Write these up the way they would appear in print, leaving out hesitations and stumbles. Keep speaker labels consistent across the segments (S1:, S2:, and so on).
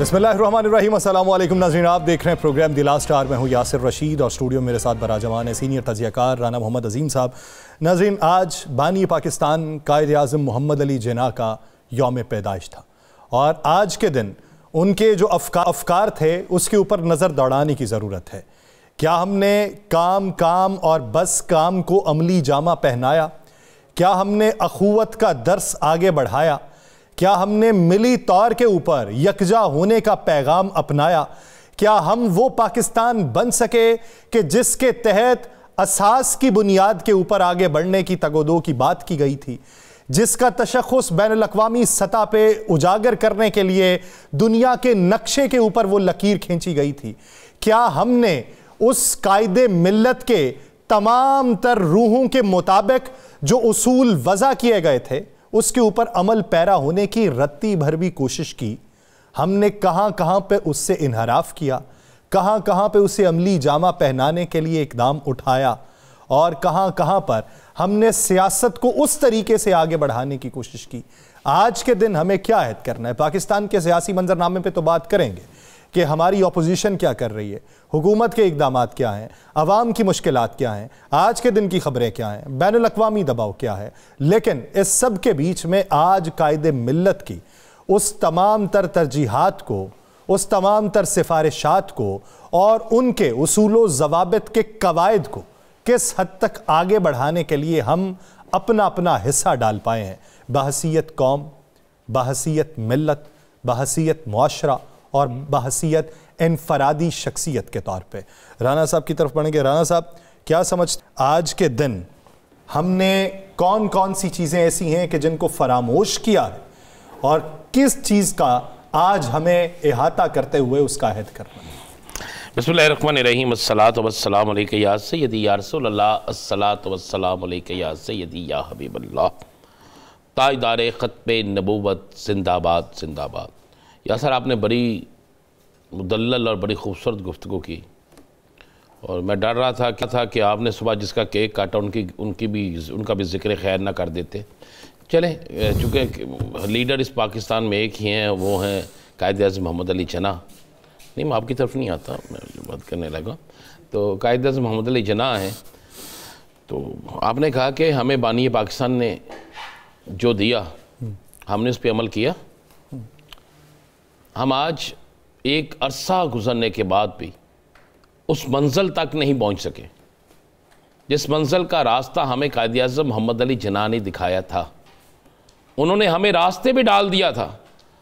S1: बिस्मिल्लाहिर्रहमानिर्रहीम। अस्सलाम वालेकुम नाज़रीन, आप देख रहे हैं प्रोग्राम द लास्ट आवर में हूँ यासिर रशीद और स्टूडियो में मेरे साथ बराजमान है सीनियर तज़ियाकार राना मोहम्मद अजीम साहब। नाज़रीन, आज बानी पाकिस्तान कायद-ए-आज़म मोहम्मद अली जिन्ना का यौम पैदाइश था और आज के दिन उनके जो अफकार थे उसके ऊपर नज़र दौड़ाने की ज़रूरत है। क्या हमने काम और बस काम को अमली जामा पहनाया? क्या हमने अखुवत का दर्स आगे बढ़ाया? क्या हमने मिली तौर के ऊपर यकजा होने का पैगाम अपनाया? क्या हम वो पाकिस्तान बन सके कि जिसके तहत असास की बुनियाद के ऊपर आगे बढ़ने की तगोदो की बात की गई थी, जिसका तशख़्ख़ुस बैनुल अक़वामी सतह पे उजागर करने के लिए दुनिया के नक्शे के ऊपर वो लकीर खींची गई थी? क्या हमने उस कायदे मिल्लत के तमाम तर रूहों के मुताबिक जो उसूल वज़ा किए गए थे उसके ऊपर अमल पैरा होने की रत्ती भर भी कोशिश की? हमने कहां कहां पे उससे इनहराफ किया, कहां कहां पे उसे अमली जामा पहनाने के लिए इकदाम उठाया और कहां कहां पर हमने सियासत को उस तरीके से आगे बढ़ाने की कोशिश की? आज के दिन हमें क्या अहद करना है? पाकिस्तान के सियासी मंजरनामे पे तो बात करेंगे कि हमारी अपोजिशन क्या कर रही है, हुकूमत के इक़दामात क्या हैं, अवाम की मुश्किलात क्या हैं, आज के दिन की खबरें क्या हैं, बैनुल अक़वामी दबाव क्या है। लेकिन इस सब के बीच में आज कायदे मिल्लत की उस तमाम तर तरजीहात को, उस तमाम तर सिफारिशात को और उनके उसूलो ज़वाबित के कवायद को किस हद तक आगे बढ़ाने के लिए हम अपना अपना हिस्सा डाल पाए हैं, बहसीयत कौम, बहसीयत मिल्लत, बहसीयत मुआशरा और बहसीयत इनफरादी शख्सियत के तौर पे। राना साहब की तरफ बढ़ेंगे। राना साहब, क्या समझ आज के दिन हमने कौन कौन सी चीज़ें ऐसी हैं कि जिनको फरामोश किया है और किस चीज़ का आज हमें इहाता करते हुए उसका अहद करना है?
S2: बिस्मिल्लाहिर्रहमानिर्रहीम। अस्सलातु वस्सलामु अलैका या सय्यदी या रसूलल्लाह, अस्सलातु वस्सलामु अलैका या सय्यदी या हबीबल्लाह। ताजदार ख़त्मे नबूवत जिंदाबाद जिंदाबाद। या सर, आपने बड़ी मुदल्लल और बड़ी खूबसूरत गुफ्तगू की और मैं डर रहा था कि आपने सुबह जिसका केक काटा उनका भी ज़िक्र खैर ना कर देते। चलें, चूँकि लीडर इस पाकिस्तान में एक ही हैं, वो हैं कायद-ए-आज़म मोहम्मद अली जिन्ना। नहीं, मैं आपकी तरफ नहीं आता, मैं बात करने लगा। तो कायद-ए-आज़म मोहम्मद अली जिन्ना हैं। तो आपने कहा कि हमें बानी पाकिस्तान ने जो दिया हमने उस पर अमल किया। हम आज एक अरसा गुजरने के बाद भी उस मंजिल तक नहीं पहुंच सके जिस मंजिल का रास्ता हमें कायद-ए-आज़म मोहम्मद अली जिन्ना ने दिखाया था। उन्होंने हमें रास्ते भी डाल दिया था,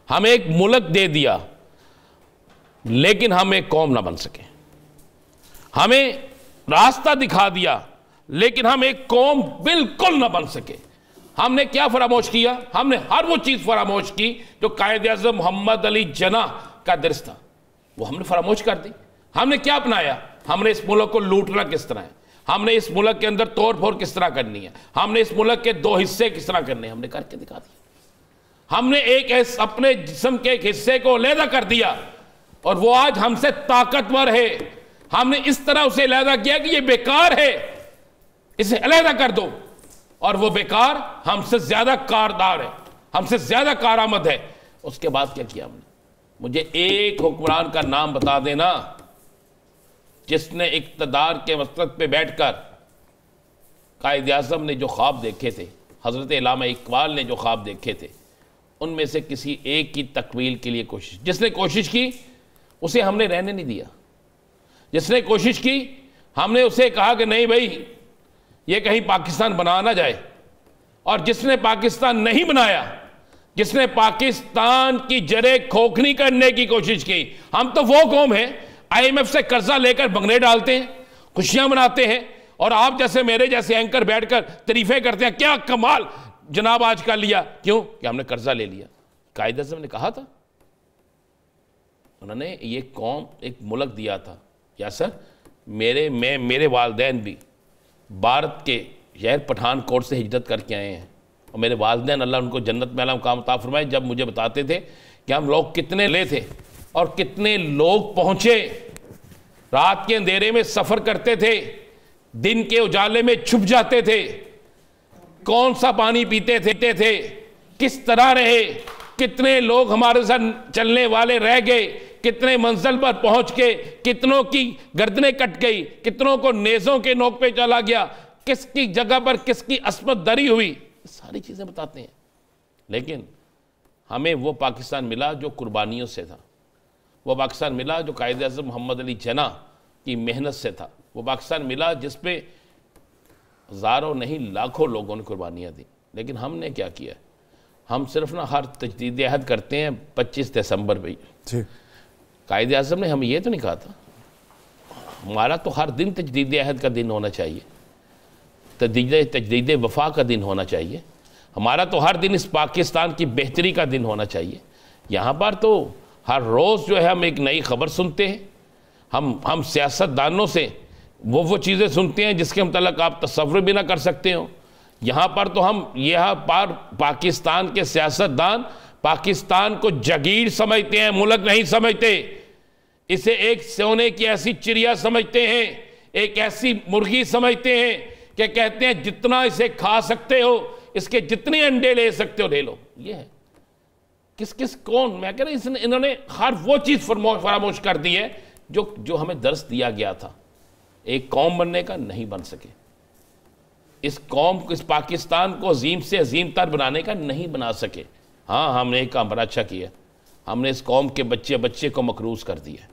S2: हमें एक मुल्क दे दिया, लेकिन हम एक कौम ना बन सके। हमें रास्ता दिखा दिया, लेकिन हम एक कौम बिल्कुल ना बन सके। हमने क्या फरामोश किया? हमने हर वो चीज़ फरामोश की जो कायद-ए-आज़म मोहम्मद अली जिन्ना का दर्स था, वो हमने फरामोश कर दी। हमने क्या अपनाया? हमने इस मुल्क को लूटना किस तरह है, हमने इस मुल्क के अंदर तोड़ फोड़ किस तरह करनी है, हमने इस मुल्क के दो हिस्से किस तरह करने, हमने करके दिखा दिया। हमने अपने जिस्म के एक हिस्से को अलहदा कर दिया और वो आज हमसे ताकतवर है। हमने इस तरह उसे अलहदा किया कि ये बेकार है, इसे अलहदा कर दो, और वो बेकार हमसे ज्यादा कारदार है, हमसे ज्यादा कारामद है। उसके बाद क्या किया हमने? मुझे एक हुक्मरान का नाम बता देना जिसने इक्तदार के मसनद पे बैठकर कायद-ए-आज़म ने जो ख्वाब देखे थे, हजरत इल्लामा इकबाल ने जो ख्वाब देखे थे, उनमें से किसी एक की तकमील के लिए कोशिश। जिसने कोशिश की उसे हमने रहने नहीं दिया। जिसने कोशिश की हमने उसे कहा कि नहीं भाई, ये कहीं पाकिस्तान बना ना जाए। और जिसने पाकिस्तान नहीं बनाया, जिसने पाकिस्तान की जड़ें खोखली करने की कोशिश की, हम तो वो कौम है IMF से कर्जा लेकर बंगले डालते हैं, खुशियां मनाते हैं, और आप जैसे मेरे जैसे एंकर बैठकर तारीफें करते हैं, क्या कमाल जनाब आज का लिया। क्यों? कि हमने कर्जा ले लिया। कायद-ए-आज़म ने कहा था, उन्होंने ये कौम एक मुल्क दिया था। या सर, मेरे वालिदैन भी भारत के शहर पठानकोट से हिजरत करके आए हैं, और मेरे वालिदैन अल्लाह उनको जन्नत में आला मुकाम अता फरमाए, जब मुझे बताते थे कि हम लोग कितने ले थे और कितने लोग पहुंचे, रात के अंधेरे में सफ़र करते थे, दिन के उजाले में छुप जाते थे, कौन सा पानी पीते थे, किस तरह रहे, कितने लोग हमारे साथ चलने वाले रह गए, कितने मंजिल पर पहुंच के कितनों की गर्दनें कट गई, कितनों को नेज़ों के नोक पे चला गया, किसकी जगह पर किसकी अस्मत दरी हुई, सारी चीज़ें बताते हैं। लेकिन हमें वो पाकिस्तान मिला जो कुर्बानियों से था, वो पाकिस्तान मिला जो कायद-ए-आज़म मोहम्मद अली जिन्ना की मेहनत से था, वो पाकिस्तान मिला जिस पे हज़ारों नहीं लाखों लोगों ने कुर्बानियाँ दी। लेकिन हमने क्या किया, हम सिर्फ ना हर तजदीद अहद करते हैं 25 दिसंबर पे। कायद-ए-आज़म ने हमें ये तो नहीं कहा था, हमारा तो हर दिन तजदीद अहद का दिन होना चाहिए, तजदीद वफा का दिन होना चाहिए, हमारा तो हर दिन इस पाकिस्तान की बेहतरी का दिन होना चाहिए। यहाँ पर तो हर रोज़ जो है हम एक नई खबर सुनते हैं, हम सियासतदानों से वो चीज़ें सुनते हैं जिसके मतलब आप तसव्वुर भी ना कर सकते हो। यहाँ पर तो हम यहाँ पर पाकिस्तान के सियासतदान पाकिस्तान को जगीर समझते हैं, मुल्क नहीं समझते। इसे एक सोने की ऐसी चिड़िया समझते हैं, एक ऐसी मुर्गी समझते हैं कि कहते हैं जितना इसे खा सकते हो, इसके जितने अंडे ले सकते हो ले लो। ये है किस कौन, मैं कह रहा इन्होंने हर वो चीज़ फरामोश कर दी है जो हमें दर्स दिया गया था। एक कौम बनने का नहीं बन सके, इस कौम को, इस पाकिस्तान को अजीम से अजीम तर बनाने का नहीं बना सके। हाँ, हमने एक काम बड़ा अच्छा किया, हमने इस कौम के बच्चे को मकरूज कर दिया।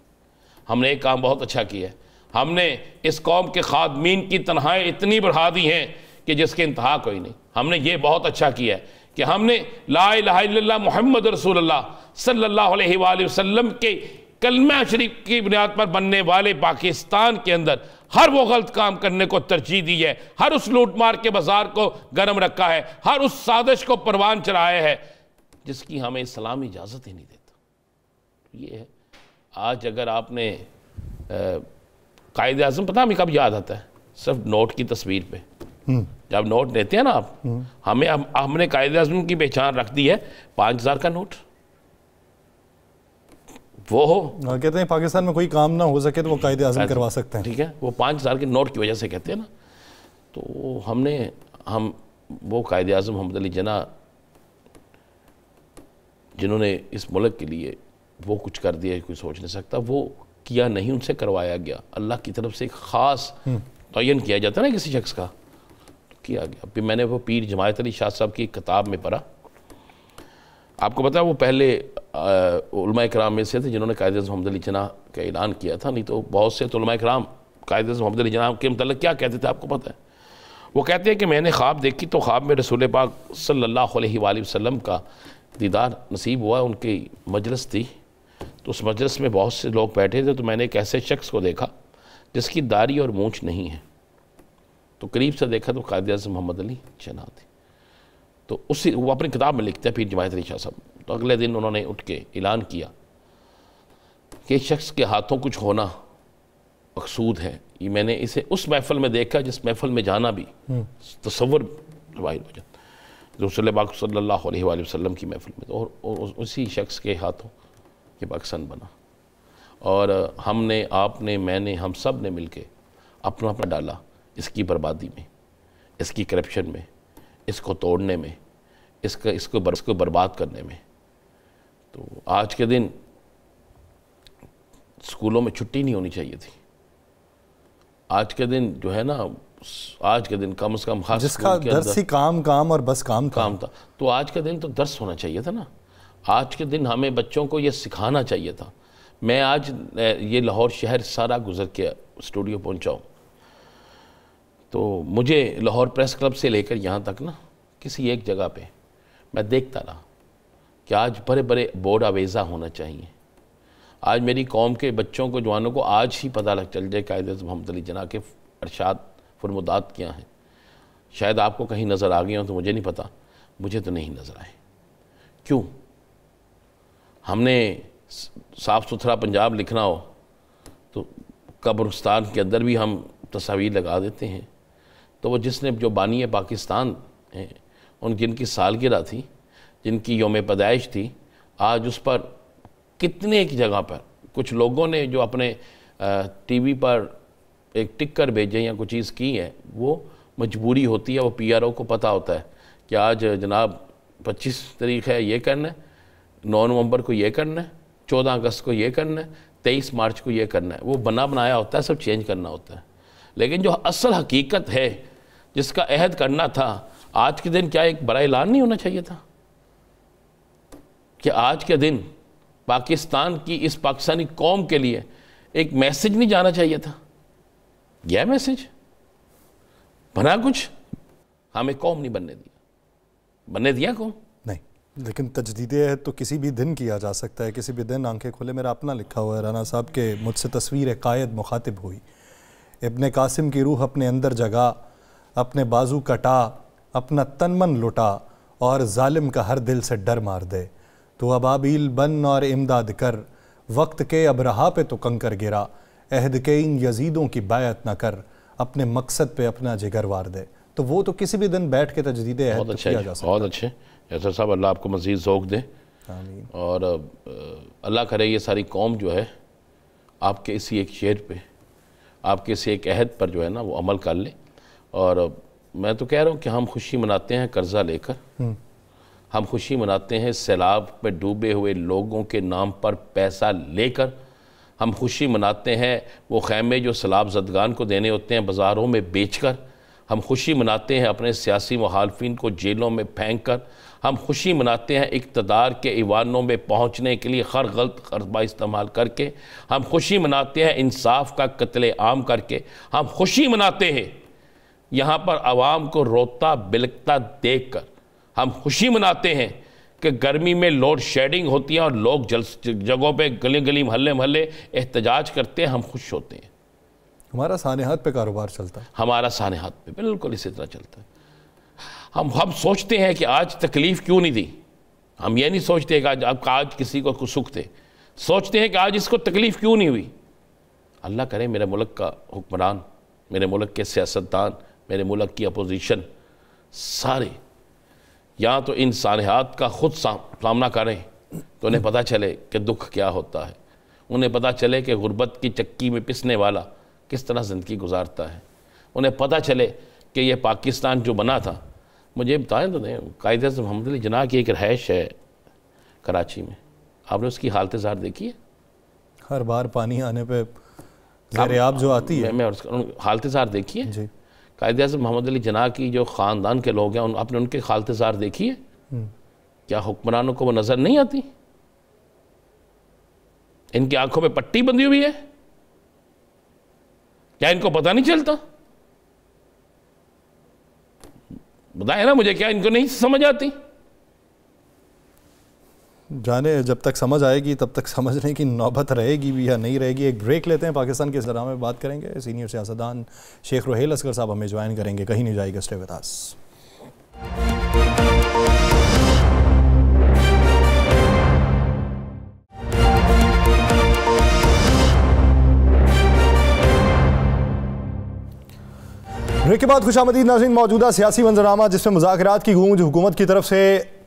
S2: हमने एक काम बहुत अच्छा किया, हमने इस कौम के खादमीन की तनहाई इतनी बढ़ा दी हैं कि जिसके इंतहा कोई नहीं। हमने ये बहुत अच्छा किया है कि हमने ला इलाहा इल्लल्लाह मुहम्मद रसूलुल्लाह सल्लल्लाहु अलैहि वसल्लम के कलमा शरीफ की बुनियाद पर बनने वाले पाकिस्तान के अंदर हर वो गलत काम करने को तरजीह दी है, हर उस लूट मार के बाजार को गर्म रखा है, हर उस साजिश को परवान चढ़ाया है जिसकी हमें इस्लाम इजाज़त ही नहीं देता। ये है आज अगर आपने कायद-ए-आज़म पता हमें कब याद आता है, सिर्फ नोट की तस्वीर पे जब नोट लेते हैं ना आप, हमने कायद-ए-आज़म की पहचान रख दी है 5000 का नोट। वो हो
S1: कहते हैं पाकिस्तान में कोई काम ना हो सके तो वो कायद-ए-आज़म करवा सकते हैं,
S2: ठीक है, वो 5000 के नोट की वजह से कहते हैं ना। तो हम वो कायद-ए-आज़म मोहम्मद अली जिन्ना जिन्होंने इस मुल्क के लिए वो कुछ कर दिया कोई सोच नहीं सकता, वो किया नहीं, उनसे करवाया गया। अल्लाह की तरफ से एक ख़ास तयन किया जाता है ना किसी शख्स का, तो किया गया। फिर मैंने वो पीर जमायत अली शाह साहब की किताब में पढ़ा, आपको पता है वो पहले उलमा इकराम में से थे जिन्होंने कायद-ए-आज़म मोहम्मद अली जिन्ना का ऐलान किया था। नहीं तो बहुत से उलमा इकराम कायद-ए-आज़म मोहम्मद अली जिन्ना के मतलब क्या कहते थे आपको पता है? वो कहते हैं कि मैंने ख्वाब देखी तो ख्वाब में रसूल पाक सल्लल्लाहु अलैहि वसल्लम का दीदार नसीब हुआ, उनकी मजलिस थी, तो उस मजलिस में बहुत से लोग बैठे थे, तो मैंने एक ऐसे शख्स को देखा जिसकी दाढ़ी और मूंछ नहीं है, तो करीब से देखा तो कायद-ए-आज़म मोहम्मद अली जिन्ना थी। तो उसी वो अपनी किताब में लिखते हैं पीर जमायत अली शाह साहब। तो अगले दिन उन्होंने उठ के ऐलान किया कि शख्स के हाथों कुछ होना मकसूद है। ये मैंने इसे उस महफिल में देखा जिस महफिल में जाना भी तसव्वुर रवायत हो जाता, रसूल पाक सल्लल्लाहु अलैहि वसल्लम की महफिल में, और उसी शख्स के हाथों ये पाकिस्तान बना। और हमने, आपने, मैंने, हम सब ने मिल के अपना अपना डाला इसकी बर्बादी में, इसकी करप्शन में, इसको तोड़ने में, इसको बर्बाद करने में। तो आज के दिन स्कूलों में छुट्टी नहीं होनी चाहिए थी। आज के दिन जो है ना, आज के दिन कम से कम खास
S1: जिसका दर्स ही काम और बस काम था,
S2: तो आज के दिन तो दर्स होना चाहिए था ना। आज के दिन हमें बच्चों को ये सिखाना चाहिए था। मैं आज ये लाहौर शहर सारा गुजर के स्टूडियो पहुंचा हूँ, तो मुझे लाहौर प्रेस क्लब से लेकर यहाँ तक ना किसी एक जगह पे मैं देखता रहा कि आज बड़े बड़े बोर्ड आवेज़ा होना चाहिए। आज मेरी कौम के बच्चों को, जवानों को आज ही पता लग चल जाए कायद-ए-आज़म मोहम्मद अली जिन्ना के अरशाद फरमुदात क्या हैं। शायद आपको कहीं नज़र आ गए हों तो मुझे नहीं पता, मुझे तो नहीं नज़र आए। क्यों? हमने साफ़ सुथरा पंजाब लिखना हो तो कब्रिस्तान के अंदर भी हम तस्वीर लगा देते हैं। तो वो जिसने, जो बानी पाकिस्तान हैं, जिनकी सालगिरह थी, जिनकी यौम पैदाइश थी, आज उस पर कितने की जगह पर कुछ लोगों ने जो अपने टीवी पर एक टिक्कर भेजे या कुछ चीज़ की है, वो मजबूरी होती है। वो PRO को पता होता है कि आज जनाब 25 तारीख है, ये करना है, 9 नवंबर को ये करना है, 14 अगस्त को ये करना है, 23 मार्च को ये करना है। वो बना बनाया होता है, सब चेंज करना होता है। लेकिन जो असल हकीकत है, जिसका अहद करना था, आज के दिन क्या एक बड़ा ऐलान नहीं होना चाहिए था कि आज के दिन पाकिस्तान की इस पाकिस्तानी कौम के लिए एक मैसेज नहीं जाना चाहिए था? यह मैसेज बना कुछ, हमें कौम नहीं बनने दिया कौम
S1: नहीं। लेकिन तजदीद है तो किसी भी दिन किया जा सकता है, किसी भी दिन आंखें खोले। मेरा अपना लिखा हुआ है राना साहब के, मुझसे तस्वीर कायद मुखातिब हुई, इब्ने कासिम की रूह अपने अंदर जगा, अपने बाजू कटा, अपना तन मन लुटा और जालिम का हर दिल से डर मार दे। तो अबाबील बन और इमदाद कर, वक्त के अब रहा पे तो कंकर गिरा, अहद के इन यजीदों की बायत न कर, अपने मकसद पे अपना जिगर वार दे। तो वो तो किसी भी दिन बैठ के तजदीद अहद तो किया जा सकता है।
S2: बहुत अच्छे यासर साहब, अल्लाह आपको मज़ीद ज़ौक़ दे।
S1: आमीन।
S2: और अल्लाह करे ये सारी कौम जो है आपके इसी एक शेर पे, आपके इसी एक अहद पर जो है ना वो अमल कर ले। और मैं तो कह रहा हूँ कि हम खुशी मनाते हैं कर्जा लेकर, हम खुशी मनाते हैं सैलाब में डूबे हुए लोगों के नाम पर पैसा लेकर, हम खुशी मनाते हैं वो खैमे जो सैलाब ज़दगान को देने होते हैं बाज़ारों में बेचकर, हम खुशी मनाते हैं अपने सियासी मुखालफिन को जेलों में फेंक कर, हम खुशी मनाते हैं इक़्तिदार के ईवानों में पहुँचने के लिए हर गलत खरबा इस्तेमाल करके, हम खुशी मनाते हैं इंसाफ का कत्ले आम करके, हम खुशी मनाते हैं यहाँ पर आवाम को रोता बिलकता देख कर, हम खुशी मनाते हैं कि गर्मी में लोड शेडिंग होती है और लोग जगहों पे गली गली महल्ले महल्ले एहतजाज करते हैं, हम खुश होते हैं।
S1: हमारा सानेहात पे कारोबार चलता है,
S2: हमारा सानेहात पे बिल्कुल इसी तरह चलता है। हम सोचते हैं कि आज तकलीफ़ क्यों नहीं दी, हम ये नहीं सोचते कि आज किसी को कुछ सुख थे, सोचते हैं कि आज इसको तकलीफ़ क्यों नहीं हुई। अल्लाह करे मेरे मुल्क का हुक्मरान, मेरे मुल्क के सियासतदान, मेरे मुल्क की अपोजिशन सारे या तो इन सानेहात का ख़ुद सामना करें तो उन्हें पता चले कि दुख क्या होता है, उन्हें पता चले कि गुर्बत की चक्की में पिसने वाला किस तरह ज़िंदगी गुजारता है, उन्हें पता चले कि ये पाकिस्तान जो बना था, मुझे बताएं तो नहीं, कायद-ए-आज़म मोहम्मद अली जिन्ना की एक रहायश है कराची में, आपने उसकी हालत ज़ार देखी है?
S1: हर बार पानी आने पे ज़ेर-ए-आब जो आती है,
S2: मैं हालत ज़ार देखी है जी। कायद-ए-आज़म मोहम्मद अली जिन्ना की जो ख़ानदान के लोग हैं, आपने उनके हालत ज़ार देखी है? क्या हुक्मरानों को वो नज़र नहीं आती? इनकी आंखों में पट्टी बंधी हुई है, क्या इनको पता नहीं चलता? बताए ना मुझे, क्या इनको नहीं समझ आती?
S1: जाने जब तक समझ आएगी तब तक समझने की नौबत रहेगी भी या नहीं रहेगी। एक ब्रेक लेते हैं, पाकिस्तान के इस ड्रामे में बात करेंगे। सीनियर सियासतदान शेख रुहेल असगर साहब हमें ज्वाइन करेंगे, कहीं नहीं जाएगा, स्टे विद अस। ब्रेक के बाद खुशामदीद नाज़रीन। मौजूदा सियासी मंजरामा जिसमें मुज़ाकरात की गूंज हुकूमत की तरफ से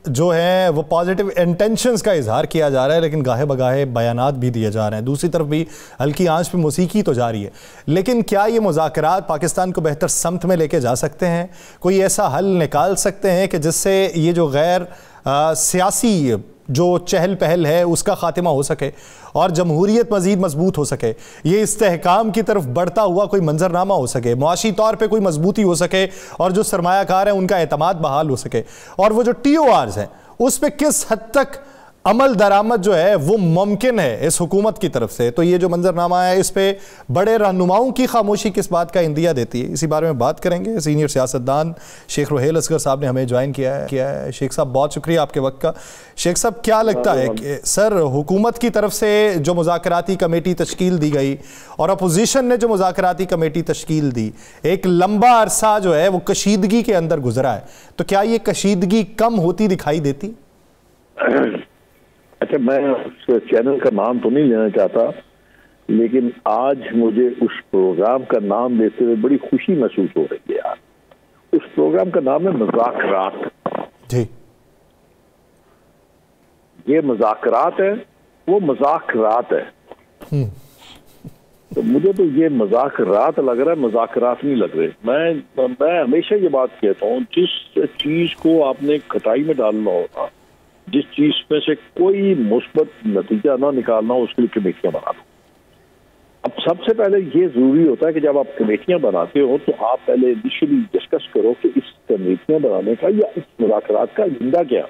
S1: जो है वो पॉजिटिव इंटेंशंस का इजहार किया जा रहा है, लेकिन गाहे बगाहे बयानात भी दिए जा रहे हैं। दूसरी तरफ भी हल्की आंच पे मौसीकी तो जारी है, लेकिन क्या ये मुज़ाकरात पाकिस्तान को बेहतर समत में लेके जा सकते हैं? कोई ऐसा हल निकाल सकते हैं कि जिससे ये जो गैर सियासी जो चहल पहल है उसका खात्मा हो सके और जमहूरियत मज़ीद मजबूत हो सके, ये इस्तेहकाम की तरफ बढ़ता हुआ कोई मंजरनामा हो सके, मुआशी तौर पे कोई मजबूती हो सके और जो सरमायाकार हैं उनका एतमाद बहाल हो सके, और वो जो TORs हैं उस पर किस हद तक अमल दरामद जो है वो मुमकिन है इस हुकूमत की तरफ से? तो ये जो मंजरनामा है इस पे बड़े रहनुमाओं की खामोशी किस बात का इंदिया देती है, इसी बारे में बात करेंगे। सीनियर सियासतदान शेख रुहेल असगर साहब ने हमें ज्वाइन किया है। शेख साहब बहुत शुक्रिया आपके वक्त का। शेख साहब क्या लगता है कि सर हुकूमत की तरफ से जो मुज़ाकराती कमेटी तश्कील दी गई और अपोजिशन ने जो मुज़ाकराती कमेटी तश्कील दी, एक लंबा अरसा जो है वो कशीदगी के अंदर गुजरा है, तो क्या ये कशीदगी कम होती दिखाई देती?
S3: अच्छा, मैं उस चैनल का नाम तो नहीं लेना चाहता, लेकिन आज मुझे उस प्रोग्राम का नाम देते हुए बड़ी खुशी महसूस हो रही है यार। उस प्रोग्राम का नाम है मुज़ाकरात जी। ये मुज़ाकरात है, वो मुज़ाकरात है। तो मुझे तो ये मुज़ाकरात लग रहा है, मुज़ाकरात नहीं लग रहे। मैं हमेशा ये बात कहता हूँ, जिस चीज को आपने खटाई में डालना होगा जिस चीज में से कोई मुस्बत नतीजा ना निकालना उसके लिए कमेटियां बना दो। अब सबसे पहले ये जरूरी होता है कि जब आप कमेटियां बनाते हो तो आप पहले इनिशियली डिस्कस करो कि इस कमेटियां बनाने का या इस मुज़ाकरात का एजेंडा क्या।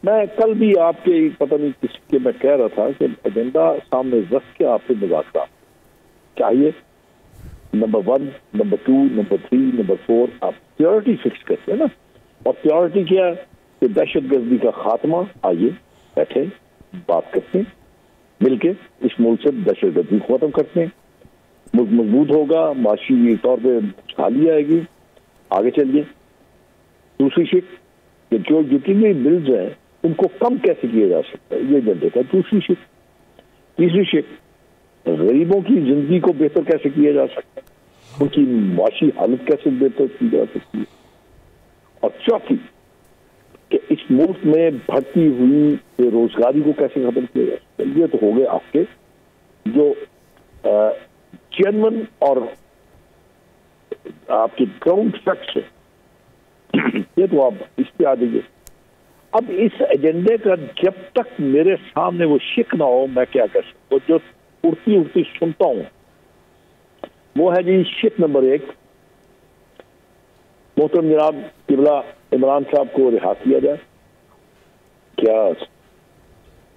S3: मैं कल भी आपके पता नहीं किसके मैं कह रहा था कि एजेंडा सामने रख के आपके मुज़ाकरात चाहिए। नंबर 1, नंबर 2, नंबर 3, नंबर 4 आप प्रायोरिटी फिक्स करते हैं ना। और प्रायोरिटी क्या है कि दहशतगर्दी का खात्मा, आइए बैठे बात करते हैं मिलके, इस मुल्क से दहशतगर्दी को खत्म करते हैं, मुल्क मजबूत होगा, माशी तौर पर खुशहाली आएगी, आगे चलिए। दूसरी शिक कि जो जितने बिल्स हैं उनको कम कैसे किया जा सकता है, ये एजेंडे का दूसरी शिक। तीसरी शिक गरीबों की जिंदगी को बेहतर कैसे किया जा सकता है, उनकी माशी हालत कैसे बेहतर की जा सकती है। और चौथी कि इस मुल्क में बढ़ती हुई बेरोजगारी को कैसे खत्म किया जा सकता है। ये तो हो गए आपके जो जेन्युइन और आपके ग्राउंड फैक्ट्स है, ये तो आप इस पे आ जाइए। अब इस एजेंडे का जब तक मेरे सामने वो शिक ना हो, मैं क्या कर सकता हूँ। जो उड़ती उड़ती सुनता हूं वो है जी शिक नंबर 1, मोहतरम जनाब किबला इमरान साहब को रिहा किया जाए। क्या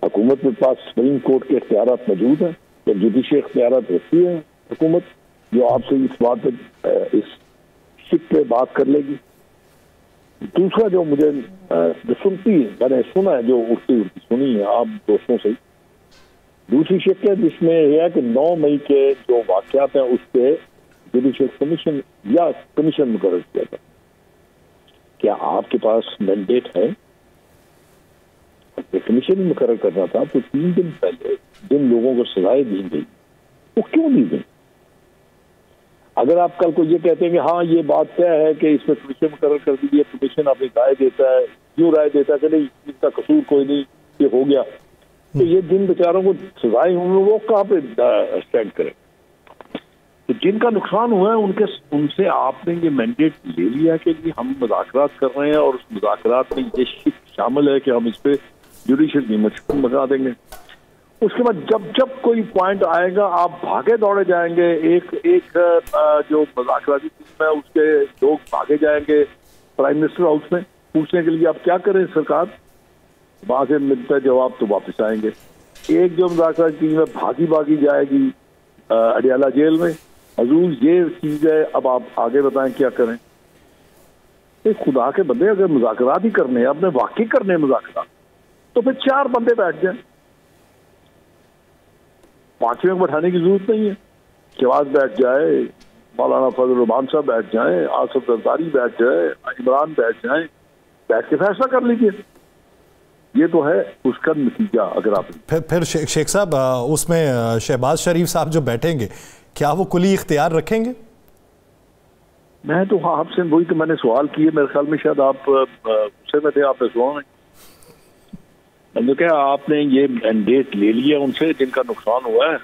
S3: हुकूमत के पास सुप्रीम कोर्ट के इख्तियारात मौजूद हैं, या जुडिशल इख्तियारात रखती है हुकूमत जो आपसे इस बात पे इस शिक पे बात कर लेगी। दूसरा जो मुझे जो सुनती मैंने सुना है, जो उड़ती उड़ती सुनी है आप दोस्तों से, दूसरी शिक है जिसमें यह है कि 9 मई के जो वाकयात हैं उस पर जुडिशल कमीशन या कमीशन मुकर्रर किया था। क्या आपके पास मैंडेट है? कमीशन मुकर्रर करना था तो 3 दिन पहले जिन लोगों को सजाएं दी गई वो क्यों दी गई? अगर आप कल को ये कहते हैं कि हाँ ये बात तय है कि इसमें कमीशन मुकर्रर कर दीजिए, कमीशन अपनी राय देता है, क्यों राय देता है कि नहीं इसका कसूर कोई नहीं, ये हो गया, तो ये जिन बेचारों को सजाएं होंगे वो कहाँ पे स्टैंड करें? तो जिनका नुकसान हुआ है उनसे आपने ये मैंडेट ले लिया कि हम मुज़ाकरात कर रहे हैं और उस मुज़ाकरात में ये शिक शामिल है कि हम इस पे जुडिशल की मशहूर बता देंगे। उसके बाद जब जब कोई पॉइंट आएगा आप भागे दौड़े जाएंगे, एक जो मुज़ाकराती टीम है उसके लोग भागे जाएंगे प्राइम मिनिस्टर हाउस में पूछने के लिए आप क्या करें सरकार, वहां से मिलता है जवाब तो वापस आएंगे। एक जो मुज़ाकराती टीम है भागी जाएगी अडियाला जेल में, हजूर ये चीज है, अब आप आगे बताएं क्या करें। खुदा के बंदे अगर मुज़ाकरात ही करने हैं, अपने वाकई करने मुज़ाकरात, तो फिर 4 बंदे बैठ जाए, 5वें को बैठाने की जरूरत नहीं है। शहबाज बैठ जाए, मौलाना फजल रहमान साहब बैठ जाए, आसिफ जरदारी बैठ जाए, इमरान बैठ जाए, बैठ के फैसला कर लीजिए। ये तो है उसका नतीजा। अगर आप
S1: फिर शेख साहब उसमें शहबाज शरीफ साहब जो बैठेंगे क्या वो कुली इख्तियार रखेंगे?
S3: मैं तो आपसे वही तो मैंने सवाल किए, मेरे ख्याल में शायद आप गुस्से में थे, आपने सुना नहीं। मैंने कहा आपने ये मैंडेट ले लिया उनसे जिनका नुकसान हुआ है।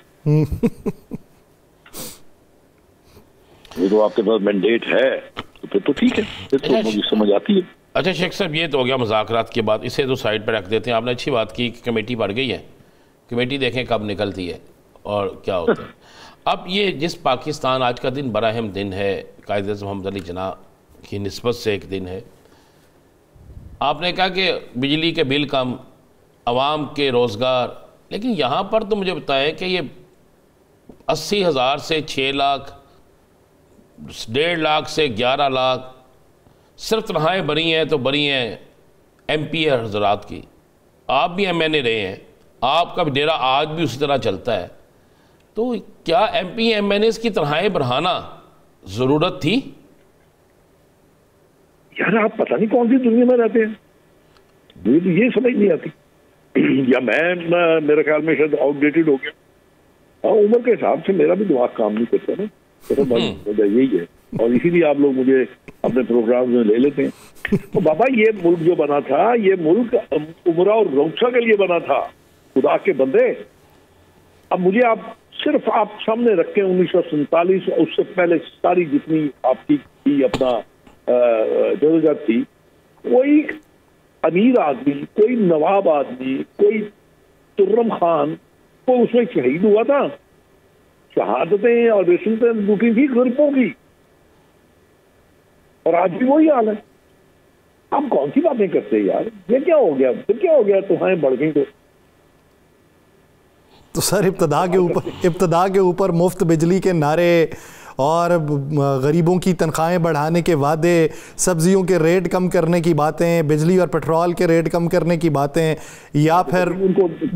S3: ये तो आपके पास मैंडेट है तो फिर तो ठीक है, फिर तो मुझे समझ आती है।
S2: अच्छा शेख साहब ये तो हो गया मुज़ाकरात के बाद, इसे तो साइड पर रख देते हैं। आपने अच्छी बात की कि कमेटी बढ़ गई है, कमेटी देखें कब निकलती है और क्या होता है। अब ये जिस पाकिस्तान आज का दिन बड़ा अहम दिन है, कायद-ए-आज़म मोहम्मद अली जिन्ना की निस्बत से एक दिन है। आपने कहा कि बिजली के बिल कम, आवाम के रोज़गार, लेकिन यहाँ पर तो मुझे बताएं कि ये 80,000 से 6 लाख, 1.5 लाख से 11 लाख सिर्फ तनख्वाहें बनी हैं तो बनी हैं MP हजरात की। आप भी MNA रहे हैं, आपका भी डेरा आज भी उसी तरह चलता है, तो क्या MP MNAs की तनख्वाहें बढ़ाना ज़रूरत थी?
S3: यार आप पता नहीं कौन सी दुनिया में रहते हैं, मुझे तो ये समझ नहीं आती। या मैं मेरे ख्याल में शायद आउटडेटेड हो गया, उम्र के हिसाब से मेरा भी दिमाग काम नहीं करता ना, तो यही है और इसीलिए आप लोग मुझे अपने प्रोग्राम में ले लेते हैं। तो बाबा ये मुल्क जो बना था, ये मुल्क उमरा और गौसा के लिए बना था, खुदा के बंदे। अब मुझे आप सिर्फ आप सामने रखें 1947 उससे पहले सारी जितनी आपकी थी अपना जरूरत थी, वही अमीर आदमी, कोई नवाब आदमी, कोई तुर्रम खान, कोई उसमें शहीद हुआ था? शहादतें और रिश्वतें लूटी थी गरीबों की, और आज भी वही हाल है। आप कौन सी बातें करते हैं यार? ये क्या हो गया? फिर क्या हो गया? तुम्हारे बढ़ गई
S1: तो सर इब्तदा के ऊपर मुफ्त बिजली के नारे और गरीबों की तनख्वाहें बढ़ाने के वादे, सब्जियों के रेट कम करने की बातें, बिजली और पेट्रोल के रेट कम करने की बातें, या फिर